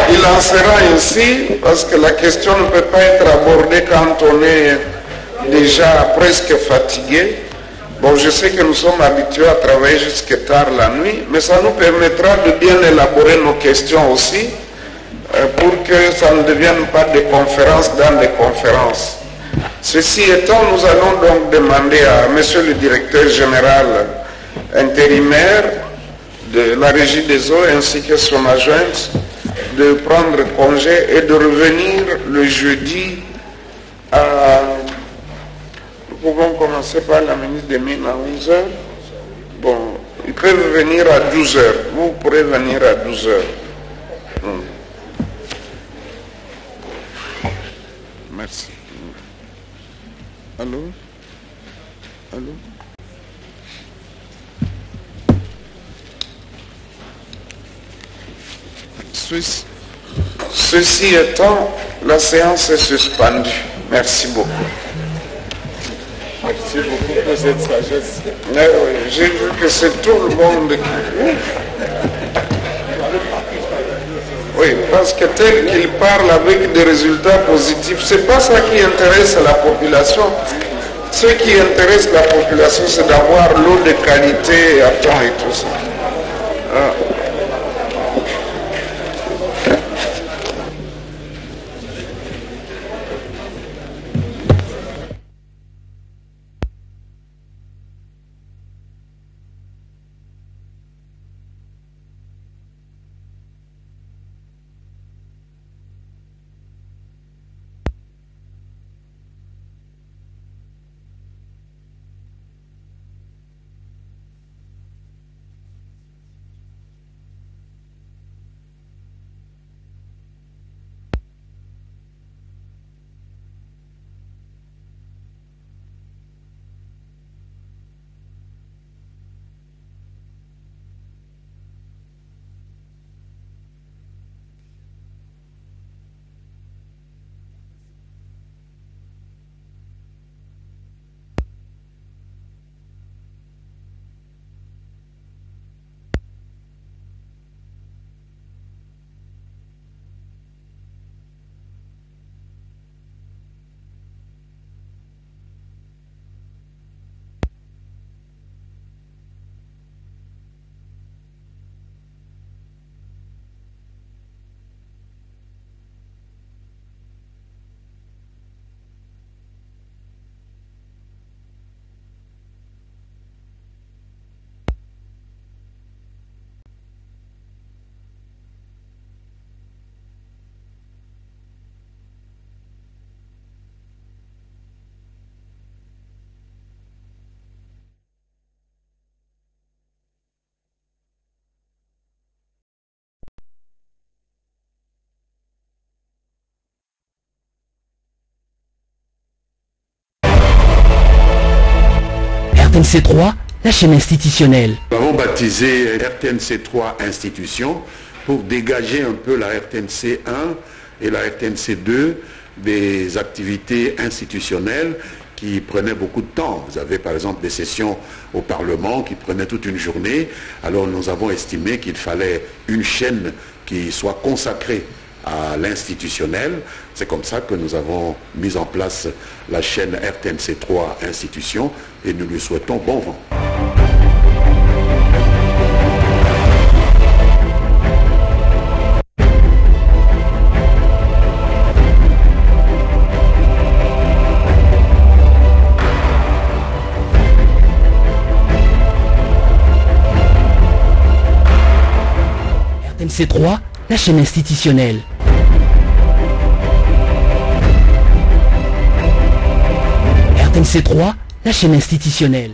Il en sera ainsi parce que la question ne peut pas être abordée quand on est déjà presque fatigué. Bon, je sais que nous sommes habitués à travailler jusque tard la nuit, mais ça nous permettra de bien élaborer nos questions aussi pour que ça ne devienne pas des conférences dans des conférences. Ceci étant, nous allons donc demander à monsieur le directeur général intérimaire de la Régie des eaux ainsi que son adjointe de prendre congé et de revenir le jeudi à... Nous pouvons commencer par la ministre des Mines à 11h. Bon, ils peuvent venir à 12h. Vous pourrez venir à 12h. Merci. Allô? Allô? Ceci étant, la séance est suspendue. Merci beaucoup. Merci beaucoup pour cette sagesse. Oui, j'ai vu que c'est tout le monde qui... Oui, parce que tel qu'il parle avec des résultats positifs, c'est pas ça qui intéresse la population. Ce qui intéresse la population, c'est d'avoir l'eau de qualité à temps et tout ça. Ah. RTNC3, la chaîne institutionnelle. Nous avons baptisé RTNC3 institution pour dégager un peu la RTNC1 et la RTNC2 des activités institutionnelles qui prenaient beaucoup de temps. Vous avez par exemple des sessions au Parlement qui prenaient toute une journée. Alors nous avons estimé qu'il fallait une chaîne qui soit consacrée à l'institutionnel. C'est comme ça que nous avons mis en place la chaîne RTNC3 Institutions et nous lui souhaitons bon vent. RTNC3, la chaîne institutionnelle. RTNC3, la chaîne institutionnelle.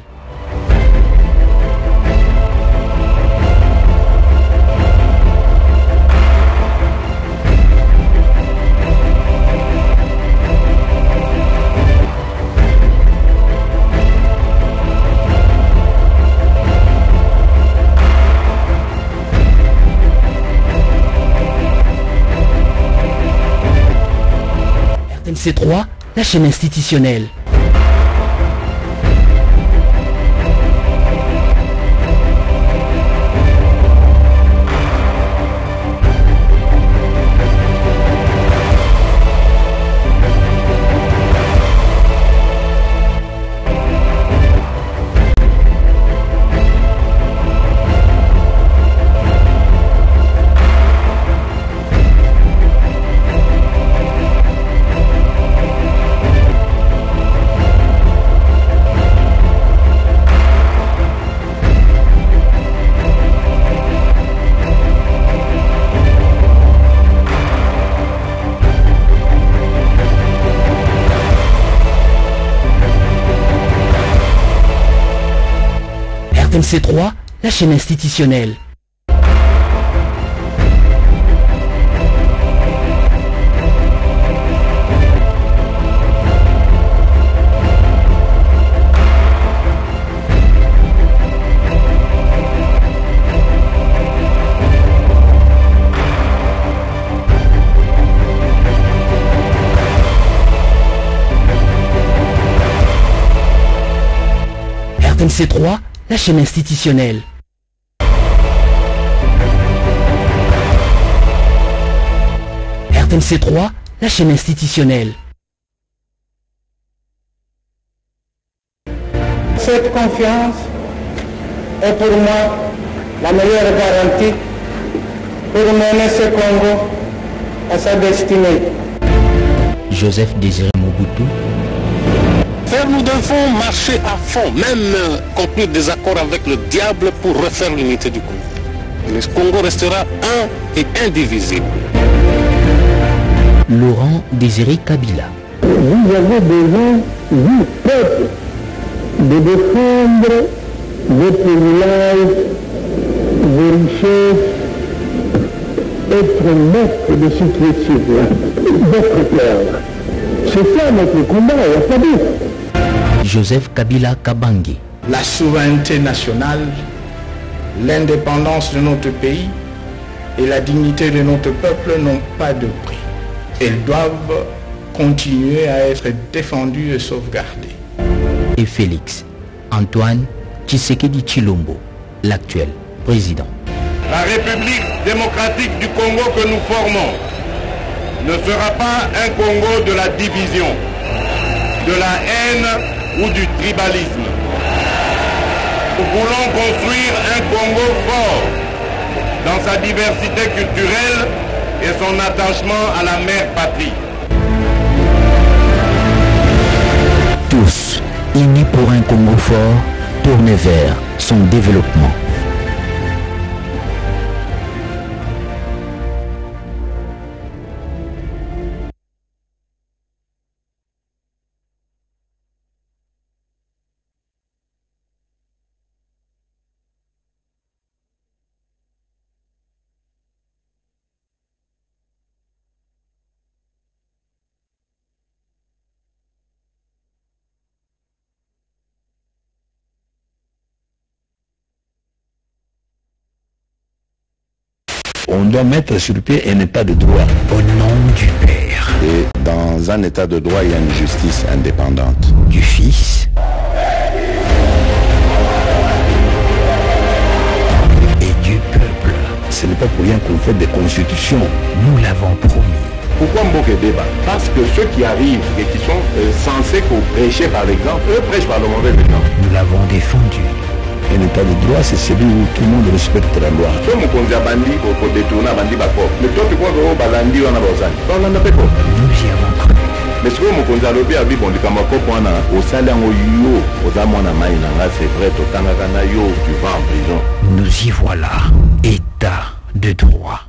RTNC3, la chaîne institutionnelle. RTNC3, la chaîne institutionnelle. RTNC3, la chaîne institutionnelle. RTNC3, la chaîne institutionnelle. Cette confiance est pour moi la meilleure garantie pour mener ce Congo à sa destinée. Joseph Désiré Mobutu. Nous devons marcher à fond, même conclure des accords avec le diable pour refaire l'unité du Congo. Le Congo restera un et indivisible. Laurent Désiré Kabila. Vous avez besoin du peuple de défendre vos privilèges, vos richesses, être maître de ce qui est sur vous, votre terre. C'est ça notre combat, il n'y a pas d'autre. Joseph Kabila Kabangi. La souveraineté nationale, l'indépendance de notre pays et la dignité de notre peuple n'ont pas de prix. Elles doivent continuer à être défendues et sauvegardées. Et Félix Antoine Tshisekedi Tshilombo, l'actuel président. La République démocratique du Congo que nous formons ne sera pas un Congo de la division, de la haine ou du tribalisme. Nous voulons construire un Congo fort dans sa diversité culturelle et son attachement à la mère patrie. Tous unis pour un Congo fort, tourné vers son développement. On doit mettre sur pied un état de droit. Au nom du Père. Et dans un état de droit, il y a une justice indépendante. Du Fils. Et du peuple. Ce n'est pas pour rien qu'on fait des constitutions. Nous l'avons promis. Pourquoi Mboké débat? Parce que ceux qui arrivent et qui sont censés prêcher par l'exemple, eux prêchent par le mauvais exemple. Nous l'avons défendu. Un état de droit, c'est celui où tout le monde respecte la loi. Nous y avons cru. Mais ce que mokonzi alobi abi bon likama kopo wana osali yango yo oza mwana mai na nga c'est vrai totangaka na yo tu vas en prison. Nous y voilà. État de droit.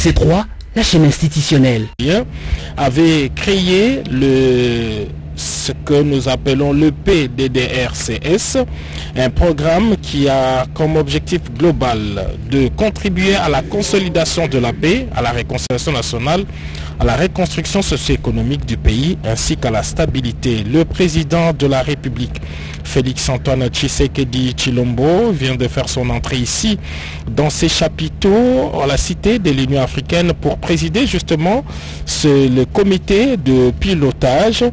C3, la chaîne institutionnelle. Avait créé ce que nous appelons le PDDRCS, un programme qui a comme objectif global de contribuer à la consolidation de la paix, à la réconciliation nationale, à la reconstruction socio-économique du pays ainsi qu'à la stabilité. Le président de la République, Félix-Antoine Tshisekedi Tshilombo, vient de faire son entrée ici dans ses chapiteaux à la cité de l'Union africaine pour présider justement le comité de pilotage,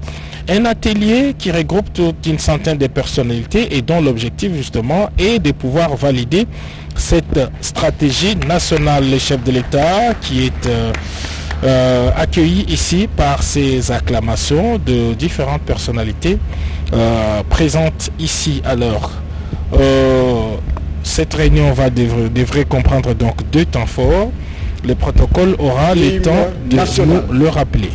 un atelier qui regroupe toute une centaine de personnalités et dont l'objectif justement est de pouvoir valider cette stratégie nationale. Le chef de l'État qui est accueilli ici par ces acclamations de différentes personnalités présentes ici. Alors, cette réunion devrait comprendre donc 2 temps forts. Le protocole aura le temps de nous le rappeler.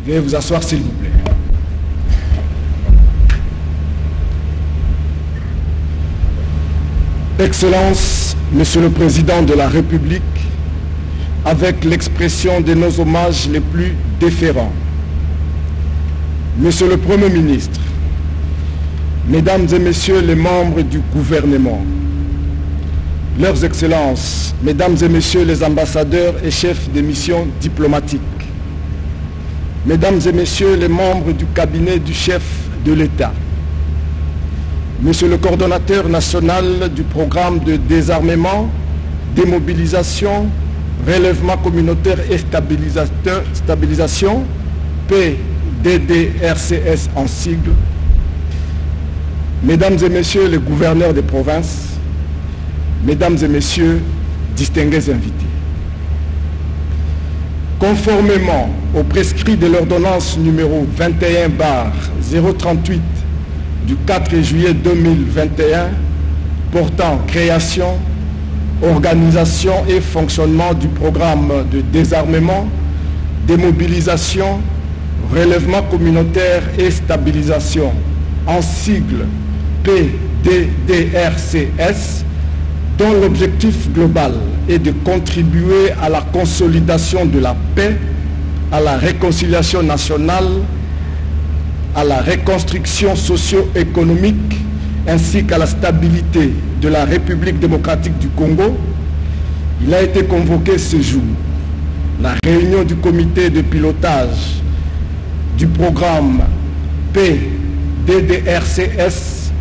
Veuillez vous asseoir s'il vous plaît. Excellence, Monsieur le Président de la République, avec l'expression de nos hommages les plus déférents, Monsieur le Premier ministre, Mesdames et Messieurs les membres du gouvernement, Leurs Excellences, Mesdames et Messieurs les ambassadeurs et chefs des missions diplomatiques, Mesdames et Messieurs les membres du cabinet du chef de l'État, Monsieur le coordonnateur national du programme de désarmement, démobilisation, relèvement communautaire et stabilisation, PDDRCS en sigle, Mesdames et Messieurs les gouverneurs des provinces, Mesdames et Messieurs, distingués invités. Conformément au prescrit de l'ordonnance numéro 21/038 du 4 juillet 2021 portant création, organisation et fonctionnement du programme de désarmement, démobilisation, relèvement communautaire et stabilisation, en sigle PDDRCS, dont l'objectif global est de contribuer à la consolidation de la paix, à la réconciliation nationale, à la reconstruction socio-économique ainsi qu'à la stabilité de la République démocratique du Congo, il a été convoqué ce jour la réunion du comité de pilotage du programme PDDRCS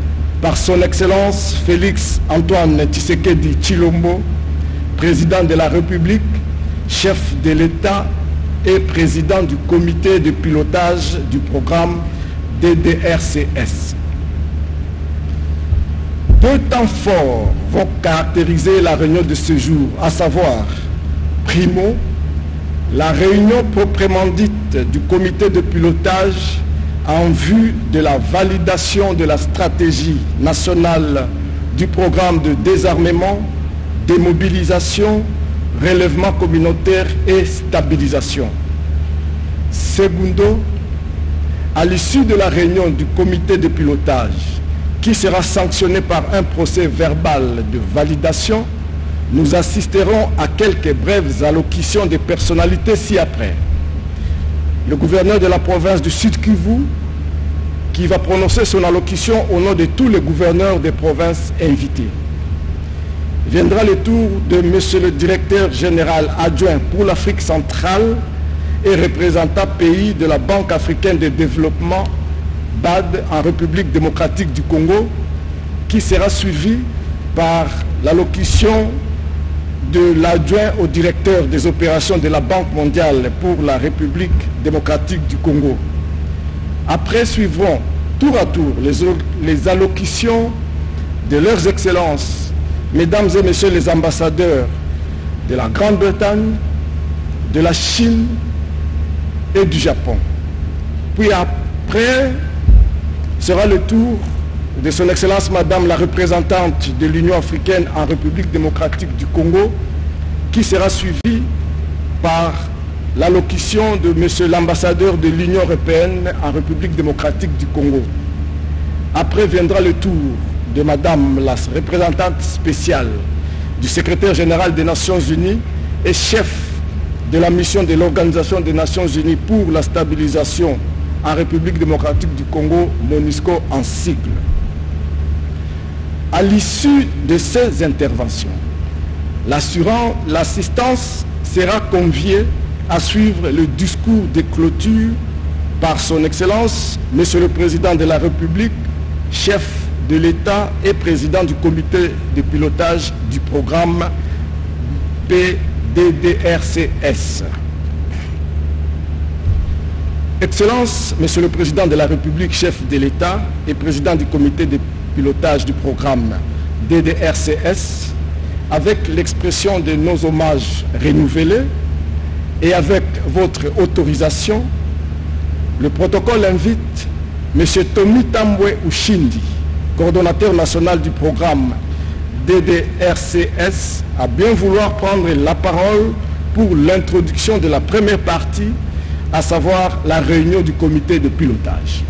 par son Excellence Félix-Antoine Tshisekedi Tshilombo, président de la République, chef de l'État et président du comité de pilotage du programme DDRCS. 2 temps forts vont caractériser la réunion de ce jour, à savoir, primo, la réunion proprement dite du comité de pilotage en vue de la validation de la stratégie nationale du programme de désarmement, démobilisation, relèvement communautaire et stabilisation. Segundo, à l'issue de la réunion du comité de pilotage, qui sera sanctionné par un procès verbal de validation, nous assisterons à quelques brèves allocutions des personnalités ci-après. Le gouverneur de la province du Sud Kivu, qui va prononcer son allocution au nom de tous les gouverneurs des provinces invités. Viendra le tour de monsieur le directeur général adjoint pour l'Afrique centrale et représentant pays de la Banque africaine de développement, BAD, en République démocratique du Congo, qui sera suivi par l'allocution de l'adjoint au directeur des opérations de la Banque mondiale pour la République démocratique du Congo. Après suivront tour à tour les allocutions de leurs excellences, mesdames et messieurs les ambassadeurs de la Grande-Bretagne, de la Chine et du Japon. Puis après sera le tour de son excellence madame la représentante de l'Union africaine en République démocratique du Congo, qui sera suivie par l'allocution de monsieur l'ambassadeur de l'Union européenne en République démocratique du Congo. Après viendra le tour de madame la représentante spéciale du secrétaire général des Nations Unies et chef de la mission de l'Organisation des Nations Unies pour la stabilisation en République démocratique du Congo, MONUSCO en sigle. À l'issue de ces interventions, l'assistance sera conviée à suivre le discours de clôture par son Excellence, Monsieur le Président de la République, chef de l'État et président du comité de pilotage du programme PDDRCS. Excellence, Monsieur le Président de la République, chef de l'État et président du comité de pilotage du programme DDRCS, avec l'expression de nos hommages renouvelés et avec votre autorisation, le protocole invite M. Tommy Tambwe Ushindi, coordonnateur national du programme DDRCS, à bien vouloir prendre la parole pour l'introduction de la première partie, à savoir la réunion du comité de pilotage.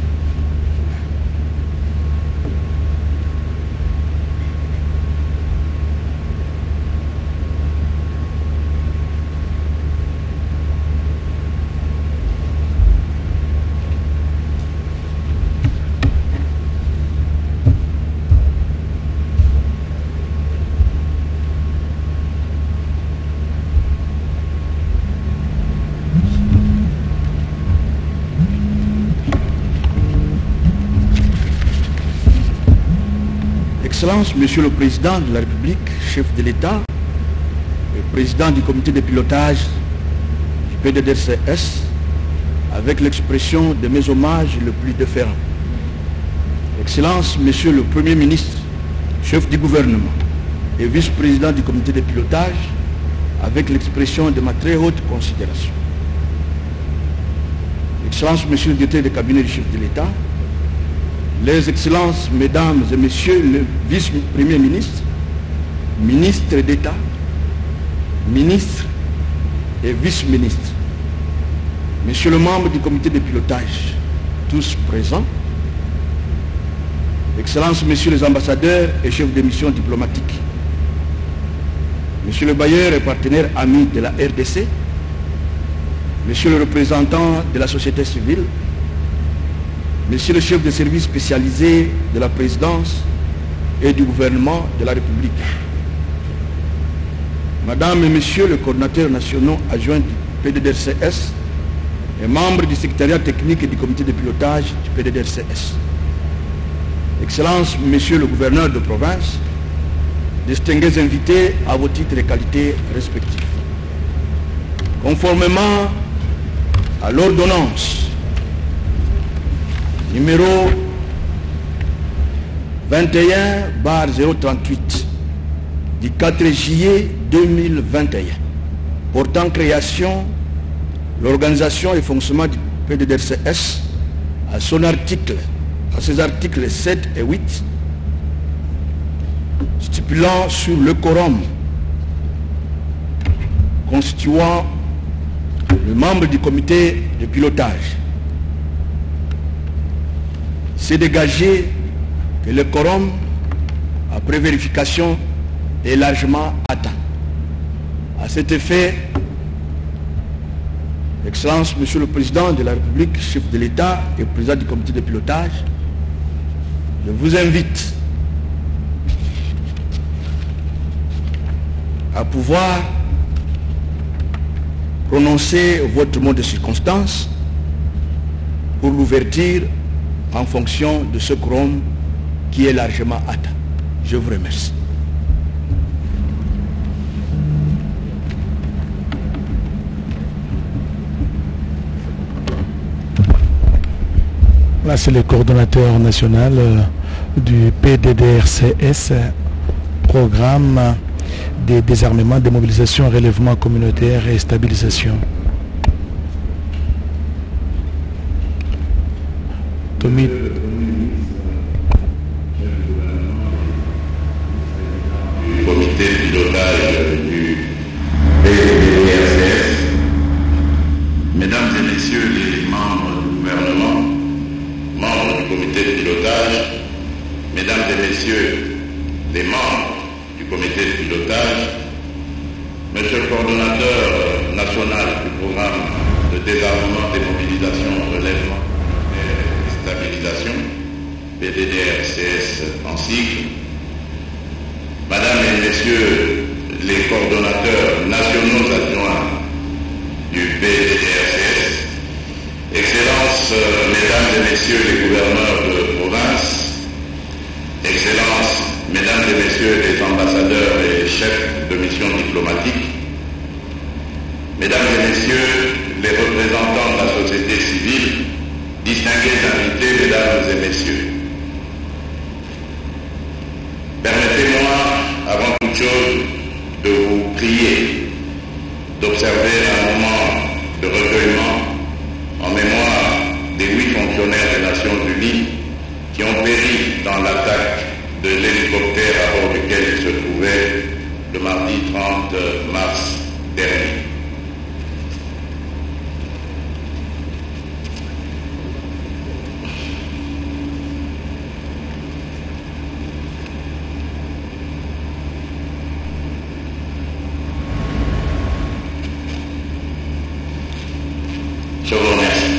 Excellence, Monsieur le Président de la République, chef de l'État, et président du comité de pilotage du PDDRCS, avec l'expression de mes hommages le plus déférents. Excellence, Monsieur le Premier ministre, chef du gouvernement et vice-président du comité de pilotage, avec l'expression de ma très haute considération. Excellence, Monsieur le directeur de cabinet du chef de l'État, les excellences, mesdames et messieurs le vice-premier ministre, ministre d'État, ministre et vice-ministre, messieurs les membres du comité de pilotage, tous présents, excellences, messieurs les ambassadeurs et chefs de mission diplomatique, monsieur le bailleur et partenaire ami de la RDC, monsieur le représentant de la société civile, monsieur le chef de service spécialisé de la présidence et du gouvernement de la République, madame et monsieur les coordonnateurs nationaux adjoints du PDDRCS et membres du secrétariat technique et du comité de pilotage du PDDRCS, excellences, monsieur le gouverneur de province, distingués invités à vos titres et qualités respectifs. Conformément à l'ordonnance numéro 21/038 du 4 juillet 2021 portant création, l'organisation et fonctionnement du PDDRCS à ses articles 7 et 8 stipulant sur le quorum constituant le membre du comité de pilotage s'est dégagé que le quorum, après vérification, est largement atteint. À cet effet, Excellence, Monsieur le Président de la République, chef de l'État et président du comité de pilotage, je vous invite à pouvoir prononcer votre mot de circonstance pour l'ouverture en fonction de ce quorum qui est largement atteint. Je vous remercie. Là, c'est le coordonnateur national du PDDRCS, programme de désarmement, démobilisation, relèvement communautaire et stabilisation. Tommy. Du comité de pilotage du PDDRCS, mesdames et messieurs les membres du gouvernement, membres du comité de pilotage, mesdames et messieurs les membres du comité de pilotage, monsieur le coordonnateur national du programme de désarmement, démobilisation, relèvement et stabilisation, PDDRCS en sigle, mesdames et messieurs les coordonnateurs nationaux adjoints du PDDRCS, Excellences, mesdames et messieurs les gouverneurs de province, Excellences, mesdames et messieurs les ambassadeurs et chefs de mission diplomatique, mesdames et messieurs les représentants de la société civile, distingués invités, mesdames et messieurs. Permettez-moi, avant toute chose, de vous prier d'observer un moment de recueillement en mémoire des 8 fonctionnaires des Nations Unies qui ont péri dans l'attaque de l'hélicoptère à bord duquel ils se trouvaient le mardi 30 mars dernier. Je vous remercie.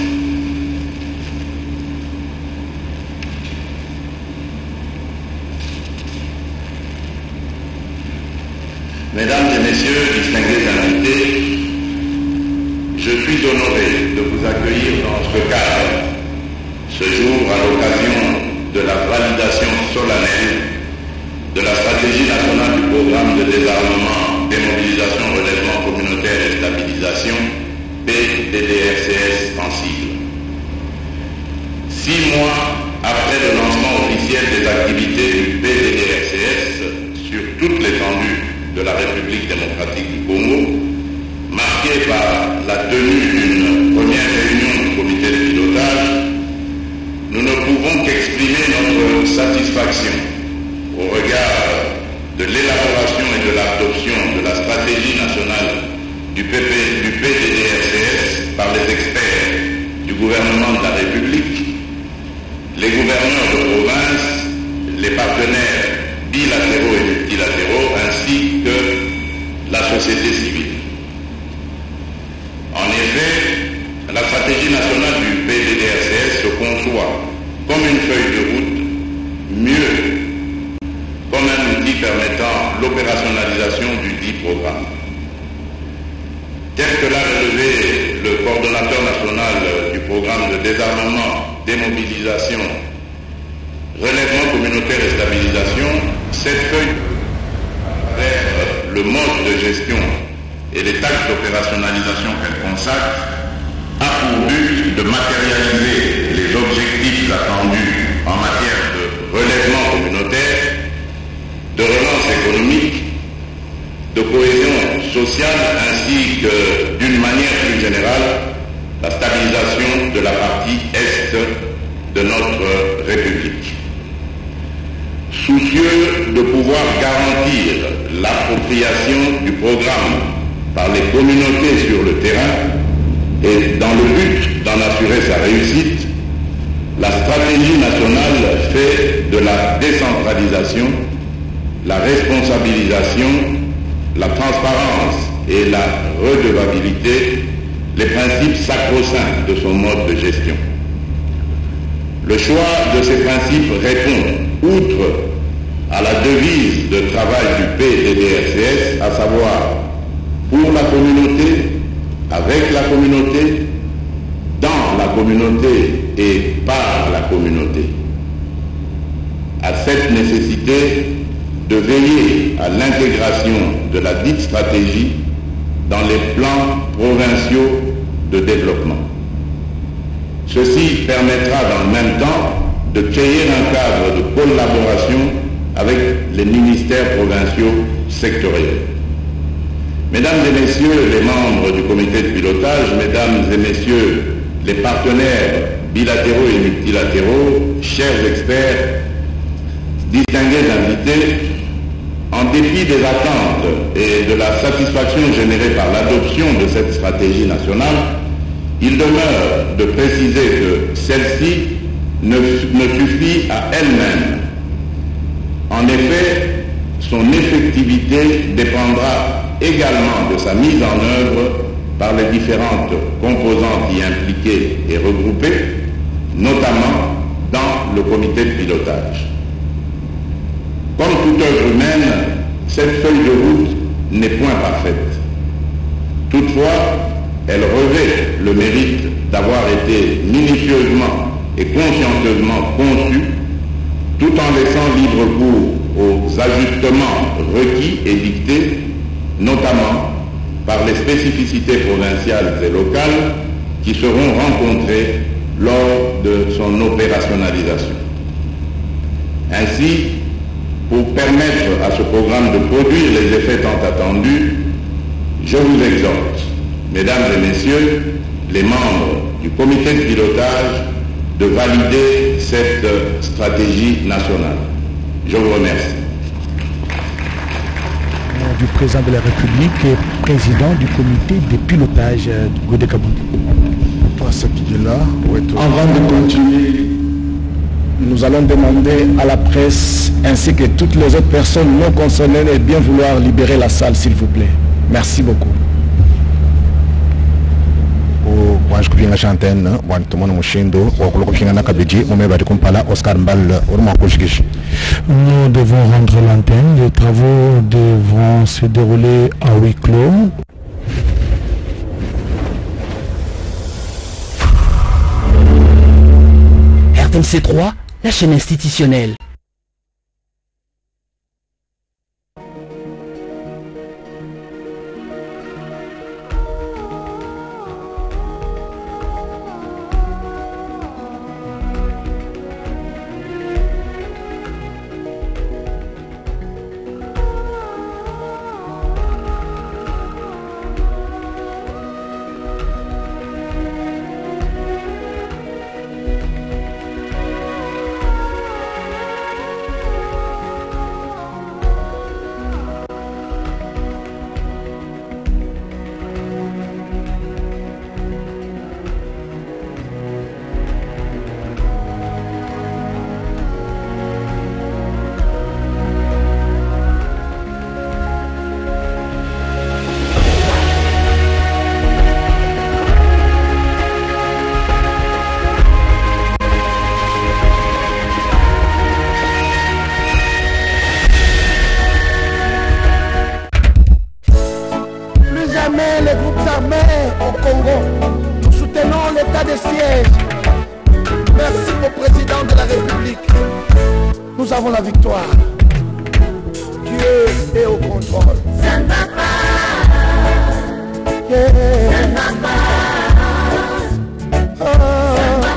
Mesdames et messieurs, distingués invités, je suis honoré de vous accueillir dans ce cadre, ce jour à l'occasion de la validation solennelle de la stratégie nationale du programme de désarmement, démobilisation, relèvement communautaire et stabilisation, PDDRCS en sigle. 6 mois après le lancement officiel des activités du PDDRCS sur toute l'étendue de la République démocratique du Congo, marquée par la tenue d'une première réunion du comité de pilotage, nous ne pouvons qu'exprimer notre satisfaction au regard de l'élaboration et de l'adoption de la stratégie nationale du PDDRCS par les experts du gouvernement de la République, les gouverneurs de province, les partenaires bilatéraux et multilatéraux, ainsi que la société civile. En effet, la stratégie nationale du PDDRCS se conçoit comme une feuille de route, mieux comme un outil permettant l'opérationnalisation du dit programme. Tel que l'a relevé le coordonnateur national du programme de désarmement, démobilisation, relèvement communautaire et stabilisation, cette feuille, avec le mode de gestion et les tâches d'opérationnalisation qu'elle consacre, a pour but de matérialiser les objectifs attendus en matière de relèvement communautaire, de relance économique, de cohésion sociale, ainsi que, d'une manière plus générale, la stabilisation de la partie est de notre République. Soucieux de pouvoir garantir l'appropriation du programme par les communautés sur le terrain, Et dans le but d'en assurer sa réussite, la stratégie nationale fait de la décentralisation, la responsabilisation, la transparence et la redevabilité les principes sacro-saints de son mode de gestion. Le choix de ces principes répond, outre à la devise de travail du PDDRCS, à savoir pour la communauté, avec la communauté, dans la communauté et par la communauté, à cette nécessité de veiller à l'intégration de la dite stratégie dans les plans provinciaux de développement. Ceci permettra dans le même temps de créer un cadre de collaboration avec les ministères provinciaux sectoriels. Mesdames et messieurs les membres du comité de pilotage, mesdames et messieurs les partenaires bilatéraux et multilatéraux, chers experts, distingués invités, en dépit des attentes et de la satisfaction générée par l'adoption de cette stratégie nationale, il demeure de préciser que celle-ci ne suffit à elle-même. En effet, son effectivité dépendra également de sa mise en œuvre par les différentes composantes y impliquées et regroupées, notamment dans le comité de pilotage. Comme toute œuvre humaine, cette feuille de route n'est point parfaite. Toutefois, elle revêt le mérite d'avoir été minutieusement et consciencieusement conçue, tout en laissant libre cours aux ajustements requis et dictés, notamment par les spécificités provinciales et locales qui seront rencontrées lors de son opérationnalisation. Ainsi, pour permettre à ce programme de produire les effets tant attendus, je vous exhorte, mesdames et messieurs, les membres du comité de pilotage, de valider cette stratégie nationale. Je vous remercie. Du président de la République et président du comité de pilotage du Godé Kaboundé. Avant de continuer, nous allons demander à la presse ainsi que toutes les autres personnes non concernées de bien vouloir libérer la salle, s'il vous plaît. Merci beaucoup. Nous devons rendre l'antenne. Les travaux devront se dérouler à huis clos. RTNC3, la chaîne institutionnelle. Les groupes armés au Congo, nous soutenons l'état de siège. Merci au président de la République. Nous avons la victoire. Dieu est au contrôle. Ça ne va pas. Yeah. Ça ne va pas. Ça ne va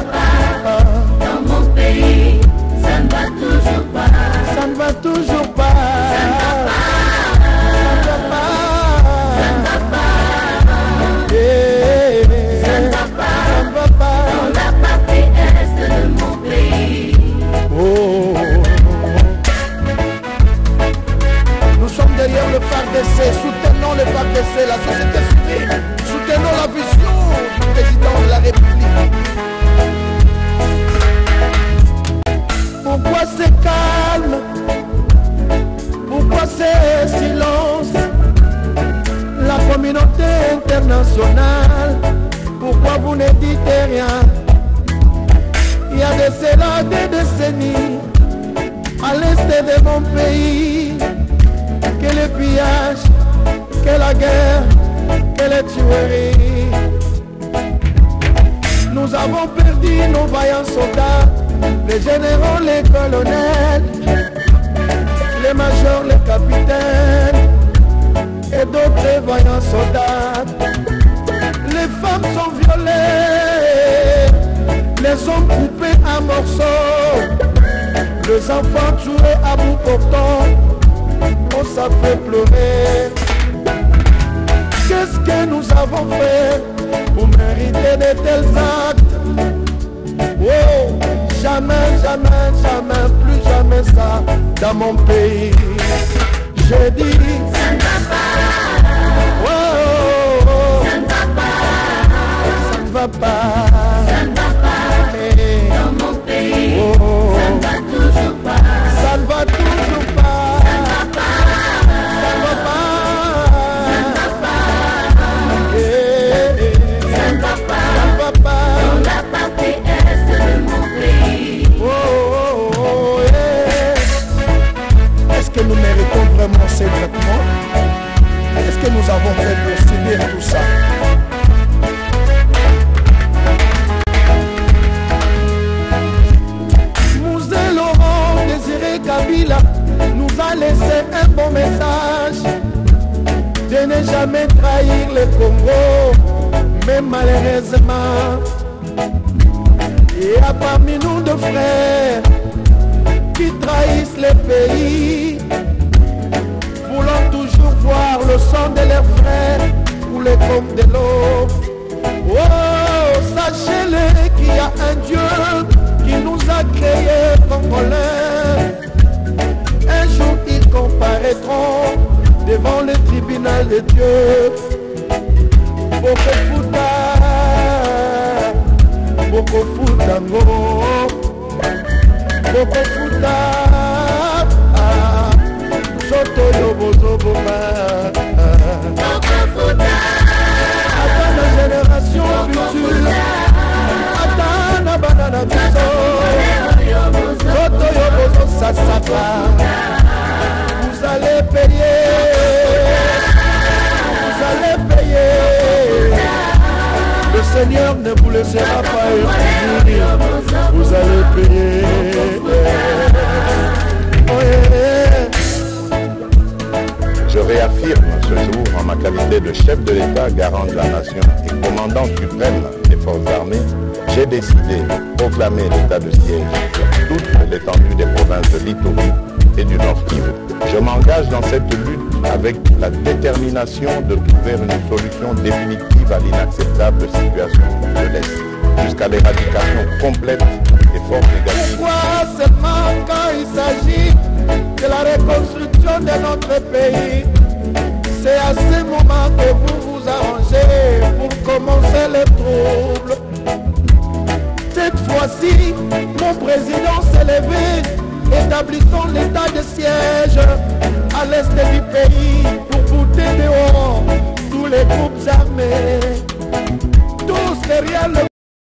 pas. Dans mon pays, ça ne va toujours pas. Ça ne va toujours pas. Ça ne va pas. Derrière le FARDC, soutenons le FARDC, la société civile, soutenons la vision président de la République. Pourquoi c'est calme? Pourquoi c'est silence? La communauté internationale, pourquoi vous ne dites rien? Il y a de cela des décennies, à l'est de mon pays, que le pillage, que la guerre, que les tueries. Nous avons perdu nos vaillants soldats, les généraux, les colonels, les majors, les capitaines et d'autres vaillants soldats. Les femmes sont violées, les hommes coupés à morceaux, les enfants tués à bout portant. Oh, ça fait pleurer. Qu'est-ce que nous avons fait pour mériter de tels actes? Oh, jamais, jamais, jamais, plus jamais ça dans mon pays. J'ai dit, ça ne va pas. Oh, oh, oh. Ça ne va pas. Ça ne va pas. Ça ne va pas. Hey. Dans mon pays. Oh, oh. Ça ne va toujours pas. Ça ne va toujours pas. Ça ne va pas. Ça ne va pas. Ça ne va pas. Hey, hey. Ça ne va pas. Ça ne va pas. Dans la partie est de mon pays. Oh, oh, oh, hey. Est-ce que nous méritons vraiment ces traitements? Est-ce que nous avons fait pour subir tout ça? Mosè Laurent Désiré Kabila nous a laissé un bon message de ne jamais trahir le Congo, mais malheureusement il y a parmi nous deux frères qui trahissent le pays, voulant toujours voir le sang de leurs frères couler comme de l'eau. Oh, sachez-le qu'il y a un Dieu qui nous a créés congolais. Un jour ils comparaîtront devant le tribunal de Dieu. Boko Futango, Boko Futa, Soto Yobozo Boma, Boko Futa, attends la génération future, attends la banana biso, Soto Yobozo Sasaka, vous allez payer, vous allez payer. Le Seigneur ne vous laissera pas échouer, vous allez payer. Oh, yeah. Je réaffirme ce jour, en ma qualité de chef de l'État, garant de la nation et commandant suprême des forces armées, j'ai décidé de proclamer l'état de siège sur toute l'étendue des provinces de l'Ituri et du Nord Kivu. Je m'engage dans cette lutte avec la détermination de trouver une solution définitive à l'inacceptable situation de l'Est, jusqu'à l'éradication complète des forces négatives. Pourquoi seulement quand il s'agit de la reconstruction de notre pays? C'est à ce moment que vous vous arrangez pour commencer les troubles. Cette fois-ci, mon président s'est levé. Établissons l'état de siège à l'est du pays pour bouter dehors